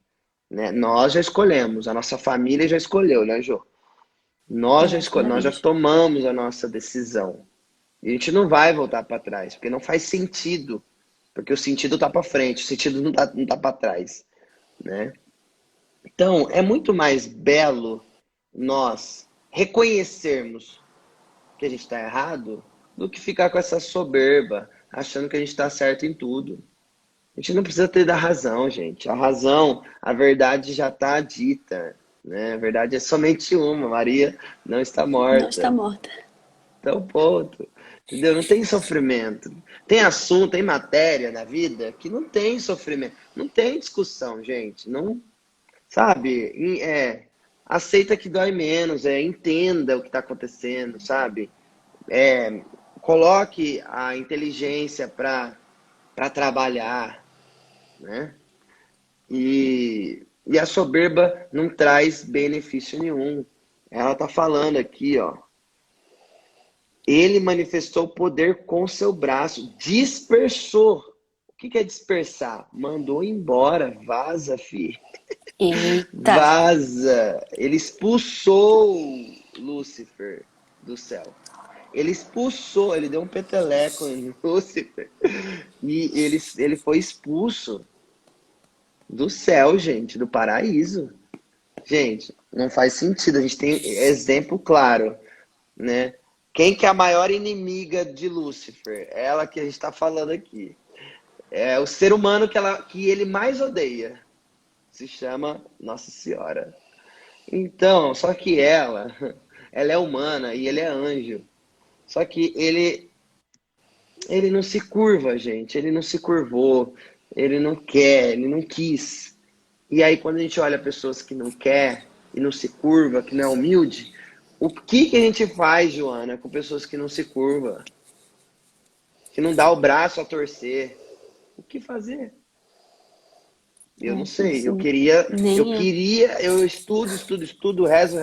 né? Nós já escolhemos, a nossa família já escolheu, né, Jô? Graças a Nós já Deus. tomamos a nossa decisão. E a gente não vai voltar para trás, porque não faz sentido. Porque o sentido tá para frente, o sentido não tá para trás, né? Então, é muito mais belo nós reconhecermos que a gente está errado do que ficar com essa soberba, achando que a gente está certo em tudo. A gente não precisa ter da razão, gente. A razão, a verdade já está dita, né? A verdade é somente uma. Maria não está Não está morta. morta. Então, ponto. Entendeu? Não tem sofrimento. Tem assunto, tem matéria na vida que não tem sofrimento. Não tem discussão, gente. Não, sabe? Aceita que dói menos, entenda o que está acontecendo, sabe? Coloque a inteligência para trabalhar, né? E a soberba não traz benefício nenhum. Ela está falando aqui, ó. Ele manifestou poder com seu braço, dispersou. O que é dispersar? Mandou embora, vaza, filho. Eita. Vaza. Ele expulsou Lúcifer do céu. Ele expulsou, ele deu um peteleco em Lúcifer. E ele foi expulso do céu, gente, do paraíso. Gente, não faz sentido. A gente tem exemplo claro, né? Quem que é a maior inimiga de Lúcifer? Ela que a gente está falando aqui. É o ser humano que ele mais odeia. Se chama Nossa Senhora. Então, só que ela é humana e ele é anjo. Só que ele não se curva, gente. Ele não se curvou. Ele não quer, ele não quis. E aí, quando a gente olha pessoas que não quer e não se curva, que não é humilde, o que a gente faz, Joana, com pessoas que não se curva, que não dá o braço a torcer? O que fazer? Eu não sei. Assim, nem eu. Eu estudo, rezo,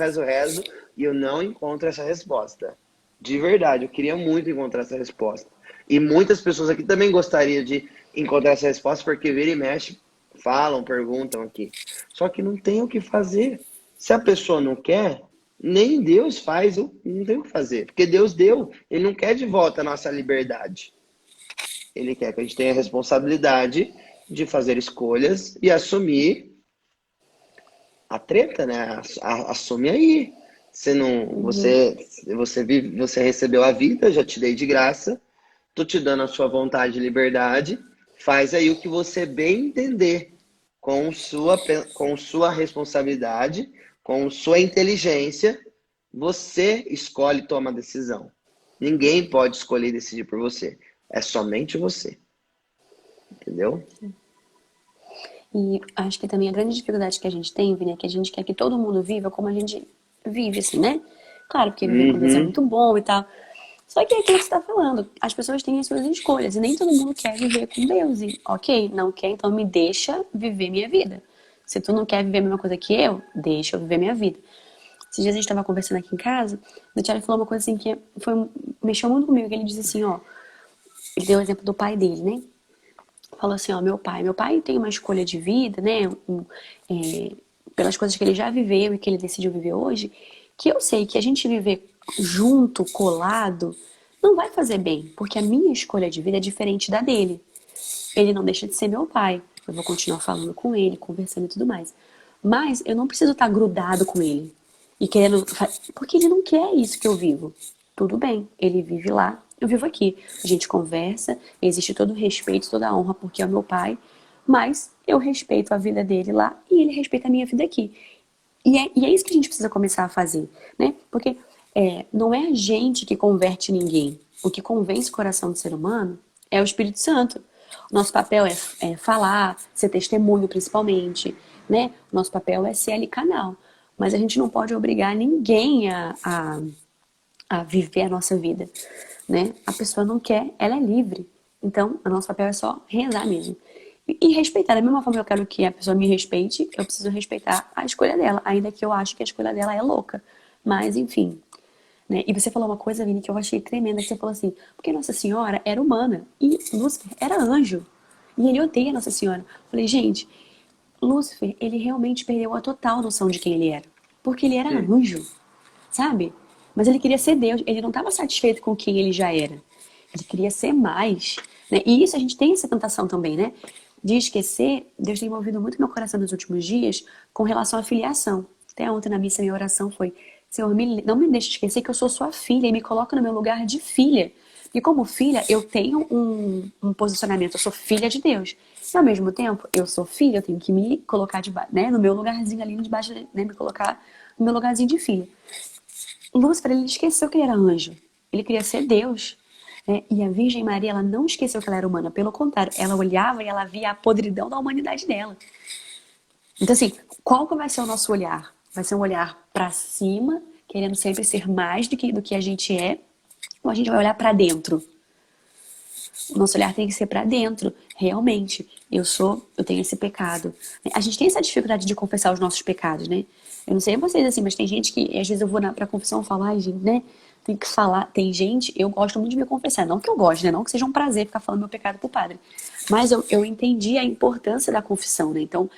e eu não encontro essa resposta. De verdade, eu queria muito encontrar essa resposta. E muitas pessoas aqui também gostariam de encontrar essa resposta, porque vira e mexe, falam, perguntam aqui. Só que não tem o que fazer. Se a pessoa não quer, nem Deus faz, eu não tenho o que fazer. Porque Deus deu, Ele não quer de volta a nossa liberdade. Ele quer que a gente tenha a responsabilidade de fazer escolhas e assumir a treta, né? Assume aí. Você não, Uhum. você recebeu a vida, já te dei de graça. Tô te dando a sua vontade e liberdade. Faz aí o que você bem entender, com sua responsabilidade, com sua inteligência. Você escolhe e toma a decisão. Ninguém pode escolher e decidir por você. É somente você. Entendeu? E acho que também a grande dificuldade que a gente tem, Vini, é que a gente quer que todo mundo viva como a gente vive, assim, né? Claro, porque viver com Deus é Uhum. muito bom e tal. Só que é aquilo que você tá falando. As pessoas têm as suas escolhas e nem todo mundo quer viver com Deus. E, ok, não quer, então me deixa viver minha vida. Se tu não quer viver a mesma coisa que eu, deixa eu viver minha vida. Esses dias a gente tava conversando aqui em casa, o Thiago falou uma coisa assim que mexeu muito comigo, que ele disse assim, ó, ele deu o exemplo do pai dele, né? Falou assim, ó, meu pai tem uma escolha de vida, né? Pelas coisas que ele já viveu e que ele decidiu viver hoje, que eu sei que a gente viver junto, colado, não vai fazer bem, porque a minha escolha de vida é diferente da dele. Ele não deixa de ser meu pai. Eu vou continuar falando com ele, conversando e tudo mais. Mas eu não preciso estar grudado com ele. E querendo. Porque ele não quer isso que eu vivo. Tudo bem, ele vive lá, eu vivo aqui. A gente conversa, existe todo o respeito, toda a honra, porque é o meu pai. Mas eu respeito a vida dele lá e ele respeita a minha vida aqui. E é isso que a gente precisa começar a fazer, né? Porque não é a gente que converte ninguém. O que convence o coração do ser humano é o Espírito Santo. O nosso papel é falar, ser testemunho principalmente, né? O nosso papel é ser ali canal. Mas a gente não pode obrigar ninguém a viver a nossa vida, né? A pessoa não quer, ela é livre. Então, o nosso papel é só rezar mesmo. E respeitar. Da mesma forma que eu quero que a pessoa me respeite, eu preciso respeitar a escolha dela, ainda que eu acho que a escolha dela é louca. Mas, enfim. Né? E você falou uma coisa, Vini, que eu achei tremenda, que você falou assim, porque Nossa Senhora era humana e Lúcifer era anjo. E ele odeia Nossa Senhora. Eu falei, gente, Lúcifer, ele realmente perdeu a total noção de quem ele era. Porque ele era Sim. anjo, sabe? Mas ele queria ser Deus, ele não estava satisfeito com quem ele já era. Ele queria ser mais. Né? E isso a gente tem essa tentação também, né? De esquecer, Deus tem envolvido muito meu coração nos últimos dias com relação à filiação. Até ontem na missa minha oração foi, Senhor, não me deixe esquecer que eu sou sua filha e me coloca no meu lugar de filha. E como filha, eu tenho um posicionamento, eu sou filha de Deus. E ao mesmo tempo, eu sou filha, eu tenho que me colocar né, no meu lugarzinho ali debaixo, né, me colocar no meu lugarzinho de filha. Lúcifer, ele esqueceu que ele era anjo. Ele queria ser Deus. Né? E a Virgem Maria, ela não esqueceu que ela era humana. Pelo contrário, ela olhava e ela via a podridão da humanidade dela. Então, assim, qual que vai ser o nosso olhar? Vai ser um olhar para cima, querendo sempre ser mais do que a gente é, ou a gente vai olhar para dentro? O nosso olhar tem que ser para dentro. Realmente, eu tenho esse pecado. A gente tem essa dificuldade de confessar os nossos pecados, né? Eu não sei vocês assim, mas tem gente que às vezes eu vou pra confissão e falo, ai, gente, né? Tem que falar. Tem gente, eu gosto muito de me confessar. Não que eu goste, né? Não que seja um prazer ficar falando meu pecado pro padre. Mas eu entendi a importância da confissão, né? Então,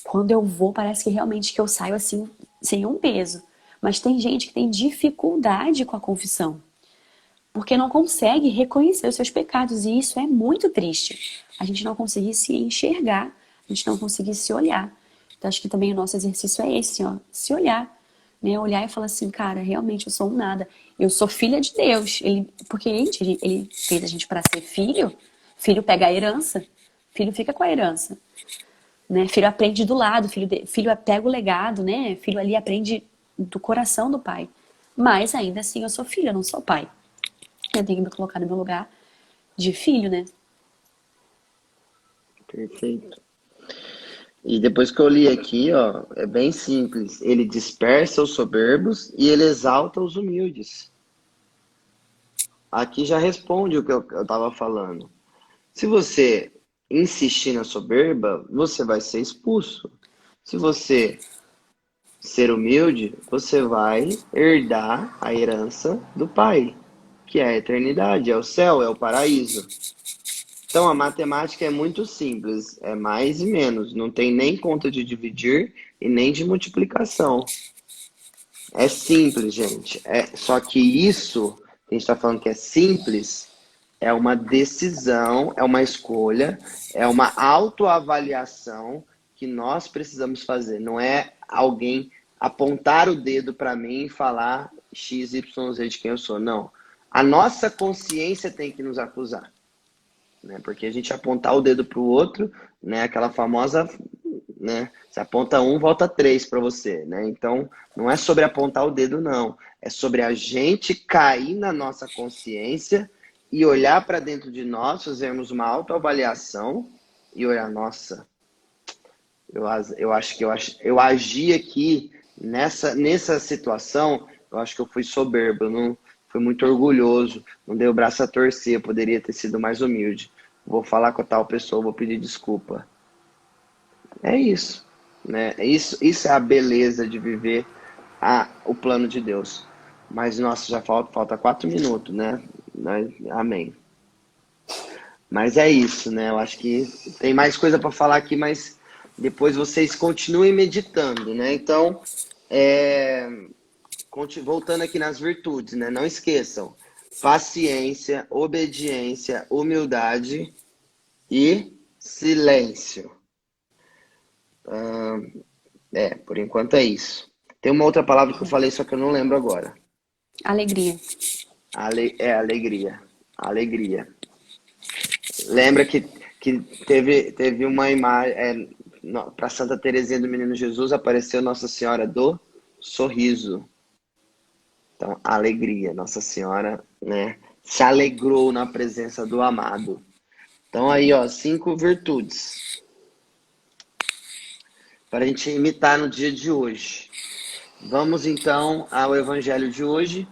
quando eu vou, parece que realmente que eu saio assim, sem um peso. Mas tem gente que tem dificuldade com a confissão porque não consegue reconhecer os seus pecados, e isso é muito triste. A gente não conseguir se enxergar, a gente não conseguir se olhar. Então, acho que também o nosso exercício é esse, ó, se olhar. Né? Olhar e falar assim, cara, realmente eu sou um nada. Eu sou filha de Deus. Porque, gente, ele fez a gente para ser filho. Filho pega a herança. Filho fica com a herança. Né? Filho aprende do lado. Filho pega o legado, né? Filho ali aprende do coração do pai. Mas, ainda assim, eu sou filho, eu não sou pai. Eu tenho que me colocar no meu lugar de filho, né? Perfeito. E depois que eu li aqui, ó, é bem simples. Ele dispersa os soberbos e ele exalta os humildes. Aqui já responde o que eu estava falando. Se você insistir na soberba, você vai ser expulso. Se você ser humilde, você vai herdar a herança do Pai, que é a eternidade, é o céu, é o paraíso. Então a matemática é muito simples, é mais e menos, não tem nem conta de dividir e nem de multiplicação. É simples, gente. Só que isso, que a gente está falando que é simples, é uma decisão, é uma escolha, é uma autoavaliação que nós precisamos fazer. Não é alguém apontar o dedo para mim e falar X, Y, Z de quem eu sou. Não. A nossa consciência tem que nos acusar. Né? Porque a gente apontar o dedo para o outro, né? Aquela famosa, né? Se aponta um, volta três para você, né? Então, não é sobre apontar o dedo, não. É sobre a gente cair na nossa consciência e olhar para dentro de nós, fazermos uma autoavaliação e olhar, nossa, eu acho que eu agi aqui nessa situação, eu acho que eu fui soberbo, eu não fui muito orgulhoso, não dei o braço a torcer, eu poderia ter sido mais humilde. Vou falar com a tal pessoa, vou pedir desculpa. É isso, né? Isso é a beleza de viver o plano de Deus. Mas, nossa, já falta 4 minutos, né? Amém. Mas é isso, né? Eu acho que tem mais coisa para falar aqui, mas depois vocês continuem meditando, né? Então, voltando aqui nas virtudes, né? Não esqueçam: paciência, obediência, humildade e silêncio. Por enquanto é isso. Tem uma outra palavra que eu falei, só que eu não lembro agora. Alegria. Alegria. Alegria. Lembra que teve uma imagem, para Santa Teresinha do Menino Jesus apareceu Nossa Senhora do Sorriso. Então, alegria. Nossa Senhora, né, se alegrou na presença do amado. Então aí, 5 virtudes para a gente imitar no dia de hoje. Vamos então ao Evangelho de hoje,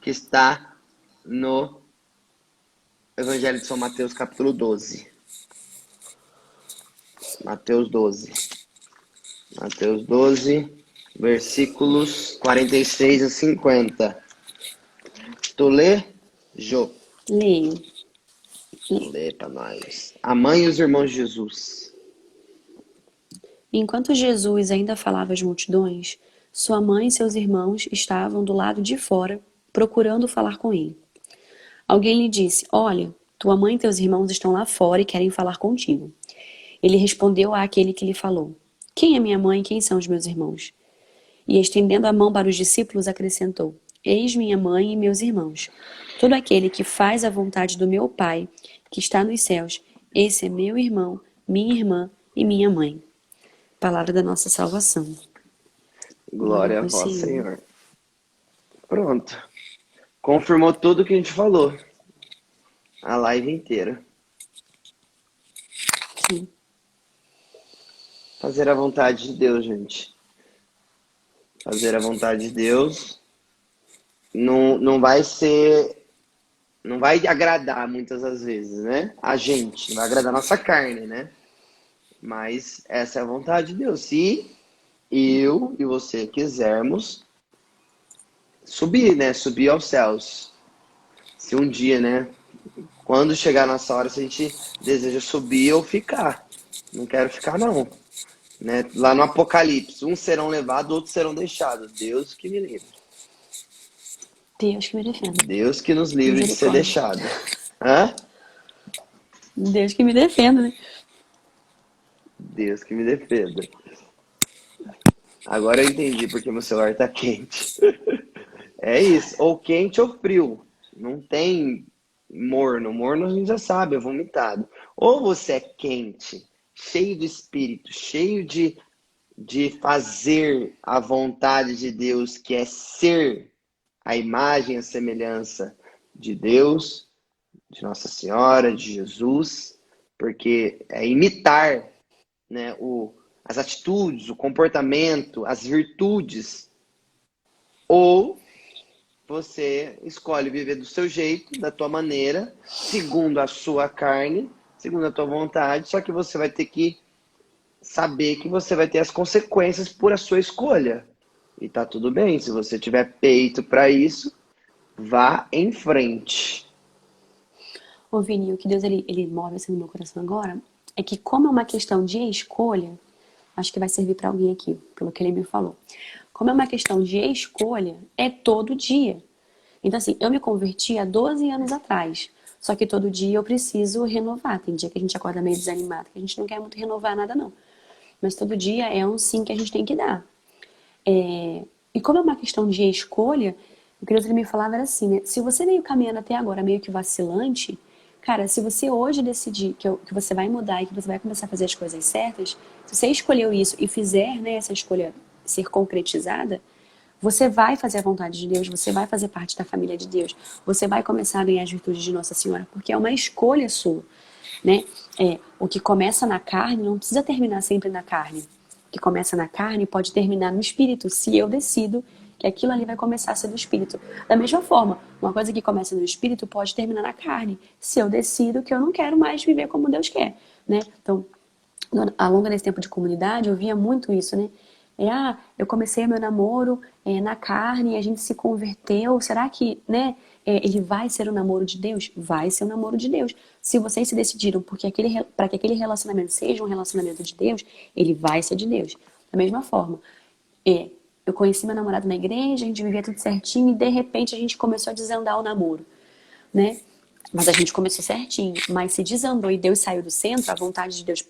que está no Evangelho de São Mateus, capítulo 12. Mateus 12. Mateus 12, versículos 46 a 50. Tu lê, Jô? Leio. Lê para nós. A mãe e os irmãos de Jesus. Enquanto Jesus ainda falava às multidões, sua mãe e seus irmãos estavam do lado de fora, procurando falar com ele. Alguém lhe disse: Olha, tua mãe e teus irmãos estão lá fora e querem falar contigo. Ele respondeu àquele que lhe falou: Quem é minha mãe e quem são os meus irmãos? E estendendo a mão para os discípulos, acrescentou: Eis minha mãe e meus irmãos. Todo aquele que faz a vontade do meu Pai, que está nos céus, esse é meu irmão, minha irmã e minha mãe. Palavra da nossa salvação. Glória a vós, Senhor. Pronto. Confirmou tudo que a gente falou. A live inteira. Sim. Fazer a vontade de Deus, gente. Fazer a vontade de Deus não vai ser... Não vai agradar muitas das vezes, né? A gente. Não vai agradar a nossa carne, né? Mas essa é a vontade de Deus. Se eu e você quisermos subir, né? Subir aos céus. Se um dia, né? Quando chegar a nossa hora, se a gente deseja subir ou ficar. Não quero ficar, não. Né? Lá no Apocalipse, uns serão levados, outros serão deixados. Deus que me livre. Deus que me defenda. Deus que nos livre de ser deixado. Hã? Deus que me defenda, né? Deus que me defenda. Agora eu entendi porque meu celular tá quente. É isso. Ou quente ou frio. Não tem morno. Morno a gente já sabe, é vomitado. Ou você é quente, cheio de espírito, cheio de fazer a vontade de Deus, que é ser a imagem e a semelhança de Deus, de Nossa Senhora, de Jesus, porque é imitar, né, as atitudes, o comportamento, as virtudes. Ou você escolhe viver do seu jeito, da tua maneira, segundo a sua carne, segundo a tua vontade, só que você vai ter que saber que você vai ter as consequências por a sua escolha. E tá tudo bem, se você tiver peito para isso, vá em frente. Ô Vini, o que Deus ele move assim no meu coração agora é que, como é uma questão de escolha, acho que vai servir para alguém aqui, pelo que ele me falou. Como é uma questão de escolha, é todo dia. Então, assim, eu me converti há 12 anos atrás. Só que todo dia eu preciso renovar. Tem dia que a gente acorda meio desanimado, que a gente não quer muito renovar nada, não. Mas todo dia é um sim que a gente tem que dar. E como é uma questão de escolha, o que Deus me falava era assim, né? Se você veio caminhando até agora meio que vacilante, cara, se você hoje decidir que você vai mudar e que você vai começar a fazer as coisas certas, se você escolheu isso e fizer, né, essa escolha ser concretizada, você vai fazer a vontade de Deus, você vai fazer parte da família de Deus, você vai começar a ganhar as virtudes de Nossa Senhora, porque é uma escolha sua, né? O que começa na carne não precisa terminar sempre na carne. O que começa na carne pode terminar no espírito, se eu decido que aquilo ali vai começar a ser do espírito. Da mesma forma, uma coisa que começa no espírito pode terminar na carne, se eu decido que eu não quero mais viver como Deus quer, né? Então, ao longo desse tempo de comunidade, eu via muito isso, né? Eu comecei meu namoro na carne, a gente se converteu. Será que, né, ele vai ser um namoro de Deus? Vai ser um namoro de Deus. Se vocês se decidiram para que aquele relacionamento seja um relacionamento de Deus, ele vai ser de Deus. Da mesma forma, eu conheci meu namorado na igreja, a gente vivia tudo certinho e de repente a gente começou a desandar o namoro, né? Mas a gente começou certinho. Mas se desandou e Deus saiu do centro, a vontade de Deus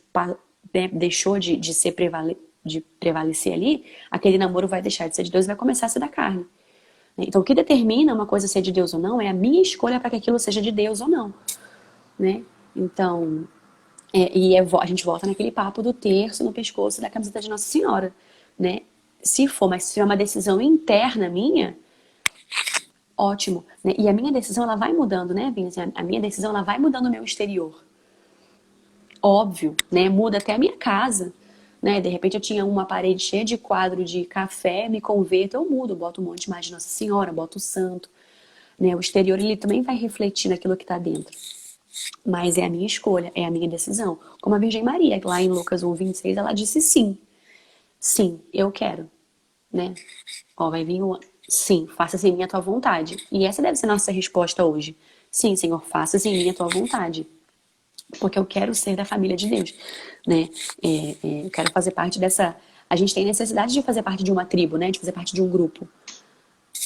deixou de prevalecer ali, aquele namoro vai deixar de ser de Deus e vai começar a ser da carne. Então, o que determina uma coisa ser de Deus ou não é a minha escolha para que aquilo seja de Deus ou não, né? Então, a gente volta naquele papo do terço no pescoço da camiseta de Nossa Senhora, né? Mas se é uma decisão interna minha, ótimo, né? E a minha decisão, ela vai mudando, né, Vini? Assim, a minha decisão, ela vai mudando o meu exterior. Óbvio, né? Muda até a minha casa, né? De repente eu tinha uma parede cheia de quadro de café, me converto, eu mudo, boto um monte mais de Nossa Senhora, boto o santo, né? O exterior, ele também vai refletir naquilo que está dentro. Mas é a minha escolha, é a minha decisão. Como a Virgem Maria, lá em Lucas 1:26, ela disse sim. Sim, eu quero, né? Ó, vai vir o sim, faça-se em mim a tua vontade. E essa deve ser a nossa resposta hoje. Sim, Senhor, faça-se em mim a tua vontade. Porque eu quero ser da família de Deus, né? Eu quero fazer parte dessa... A gente tem necessidade de fazer parte de uma tribo, né? De fazer parte de um grupo.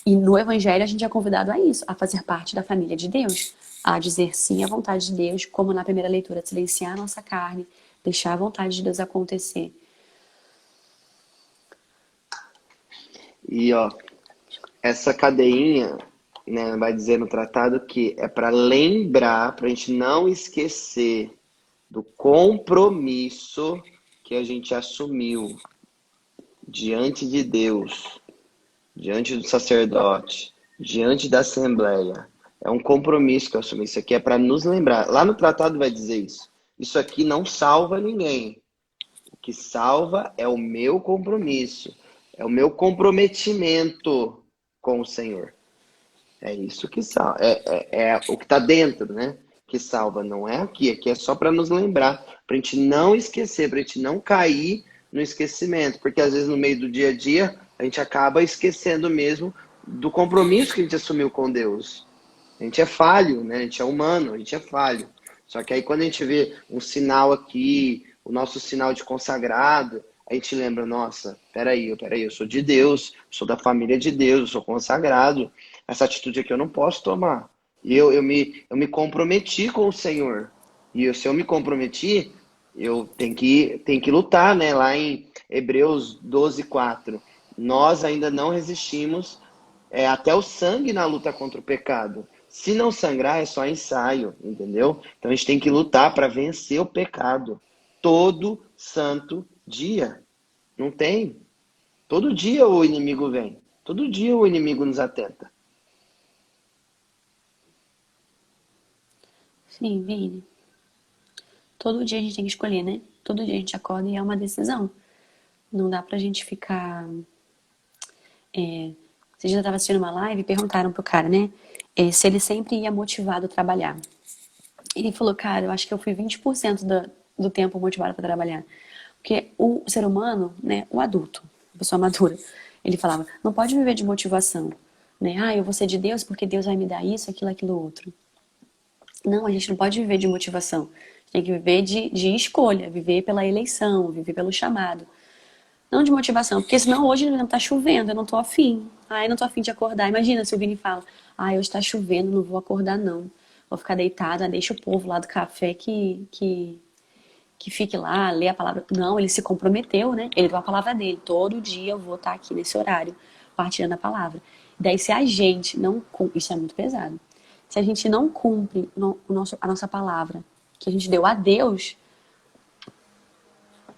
E no Evangelho a gente é convidado a isso, a fazer parte da família de Deus, a dizer sim à vontade de Deus, como na primeira leitura, silenciar a nossa carne, deixar a vontade de Deus acontecer. E ó, essa cadeinha, né, vai dizer no tratado que é para lembrar, para a gente não esquecer do compromisso que a gente assumiu diante de Deus, diante do sacerdote, diante da Assembleia. É um compromisso que eu assumi. Isso aqui é para nos lembrar. Lá no tratado vai dizer isso. Isso aqui não salva ninguém. O que salva é o meu compromisso. É o meu comprometimento com o Senhor. É isso que salva. É o que está dentro, né? Que salva. Não é aqui. Aqui é só para nos lembrar. Para a gente não esquecer. Para a gente não cair no esquecimento. Porque às vezes no meio do dia a dia a gente acaba esquecendo mesmo do compromisso que a gente assumiu com Deus. A gente é falho, né? A gente é humano, a gente é falho. Só que aí quando a gente vê um sinal aqui, o nosso sinal de consagrado, a gente lembra, nossa, peraí, eu sou de Deus, sou da família de Deus, eu sou consagrado. Essa atitude aqui eu não posso tomar. E eu me comprometi com o Senhor. E se eu me comprometi, eu tenho que lutar, né? Lá em Hebreus 12:4. Nós ainda não resistimos até o sangue na luta contra o pecado. Se não sangrar, é só ensaio, entendeu? Então a gente tem que lutar para vencer o pecado. Todo santo dia. Não tem. Todo dia o inimigo vem. Todo dia o inimigo nos atenta. Sim, Vini. Todo dia a gente tem que escolher, né? Todo dia a gente acorda e é uma decisão. Não dá pra gente ficar... Vocês já estavam assistindo uma live e perguntaram pro cara, né? Se ele sempre ia motivado a trabalhar. Ele falou, cara, eu acho que eu fui 20% do tempo motivado para trabalhar. Porque o ser humano, né, o adulto, a pessoa madura, ele falava, não pode viver de motivação. Né? Eu vou ser de Deus porque Deus vai me dar isso, aquilo, outro. Não, a gente não pode viver de motivação. A gente tem que viver de escolha, viver pela eleição, viver pelo chamado. Não de motivação, porque senão hoje não tá chovendo, eu não tô afim. Eu não tô afim de acordar. Imagina se o Vini fala, hoje tá chovendo, não vou acordar não. Vou ficar deitada, deixa o povo lá do café que fique lá, lê a palavra. Não, ele se comprometeu, né? Ele deu a palavra dele. Todo dia eu vou estar aqui nesse horário, partilhando a palavra. Daí se a gente não... Isso é muito pesado. Se a gente não cumpre a nossa palavra, que a gente deu a Deus,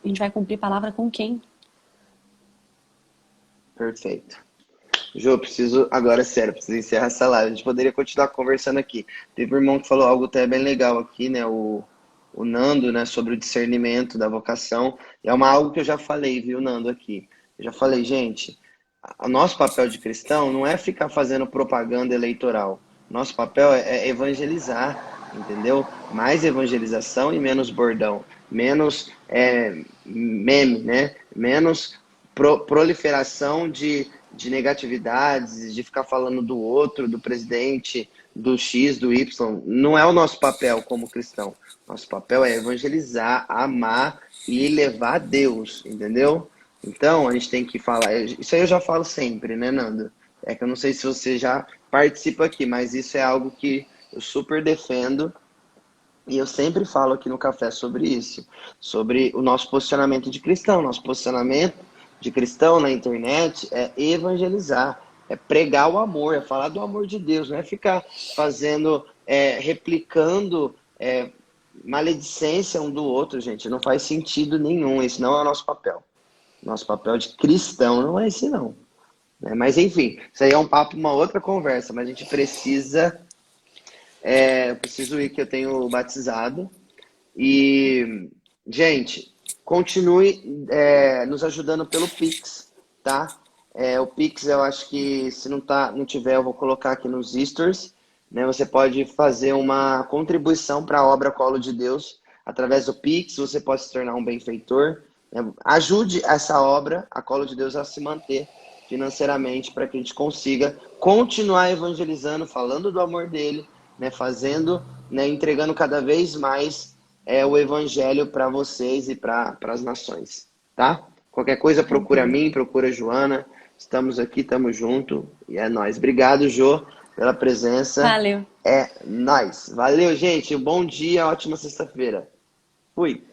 a gente vai cumprir palavra com quem? Perfeito. Jô, agora sério, preciso encerrar essa live. A gente poderia continuar conversando aqui. Teve um irmão que falou algo até bem legal aqui, né? O Nando, né? Sobre o discernimento da vocação. E é algo que eu já falei, viu, Nando, aqui. Eu já falei, gente, o nosso papel de cristão não é ficar fazendo propaganda eleitoral. Nosso papel é evangelizar, entendeu? Mais evangelização e menos bordão, menos meme, né? Menos proliferação de negatividades, de ficar falando do outro, do presidente, do X, do Y. Não é o nosso papel como cristão. Nosso papel é evangelizar, amar e levar a Deus, entendeu? Então, a gente tem que falar. Isso aí eu já falo sempre, né, Nando? É que eu não sei se você já participa aqui, mas isso é algo que eu super defendo. E eu sempre falo aqui no café sobre isso, sobre o nosso posicionamento de cristão. Nosso posicionamento de cristão na internet é evangelizar, é pregar o amor, é falar do amor de Deus, não é ficar fazendo, replicando maledicência um do outro, gente. Não faz sentido nenhum, esse não é o nosso papel. Nosso papel de cristão não é esse, não. Mas enfim, isso aí é um papo, uma outra conversa, mas a gente precisa. Eu preciso ir, que eu tenho batizado. E, gente, continue nos ajudando pelo Pix, tá? O Pix, eu acho que se não tiver, eu vou colocar aqui nos stories. Né? Você pode fazer uma contribuição para a obra Colo de Deus através do Pix. Você pode se tornar um benfeitor. Né? Ajude essa obra, a Colo de Deus, a se manter financeiramente para que a gente consiga continuar evangelizando, falando do amor dele, né? Fazendo, né? Entregando cada vez mais o evangelho para vocês e para as nações, tá? Qualquer coisa, procura a mim, procura a Joana. Estamos aqui, estamos junto e é nóis. Obrigado, Jô, pela presença. Valeu. É nóis. Valeu, gente. Bom dia, ótima sexta-feira. Fui.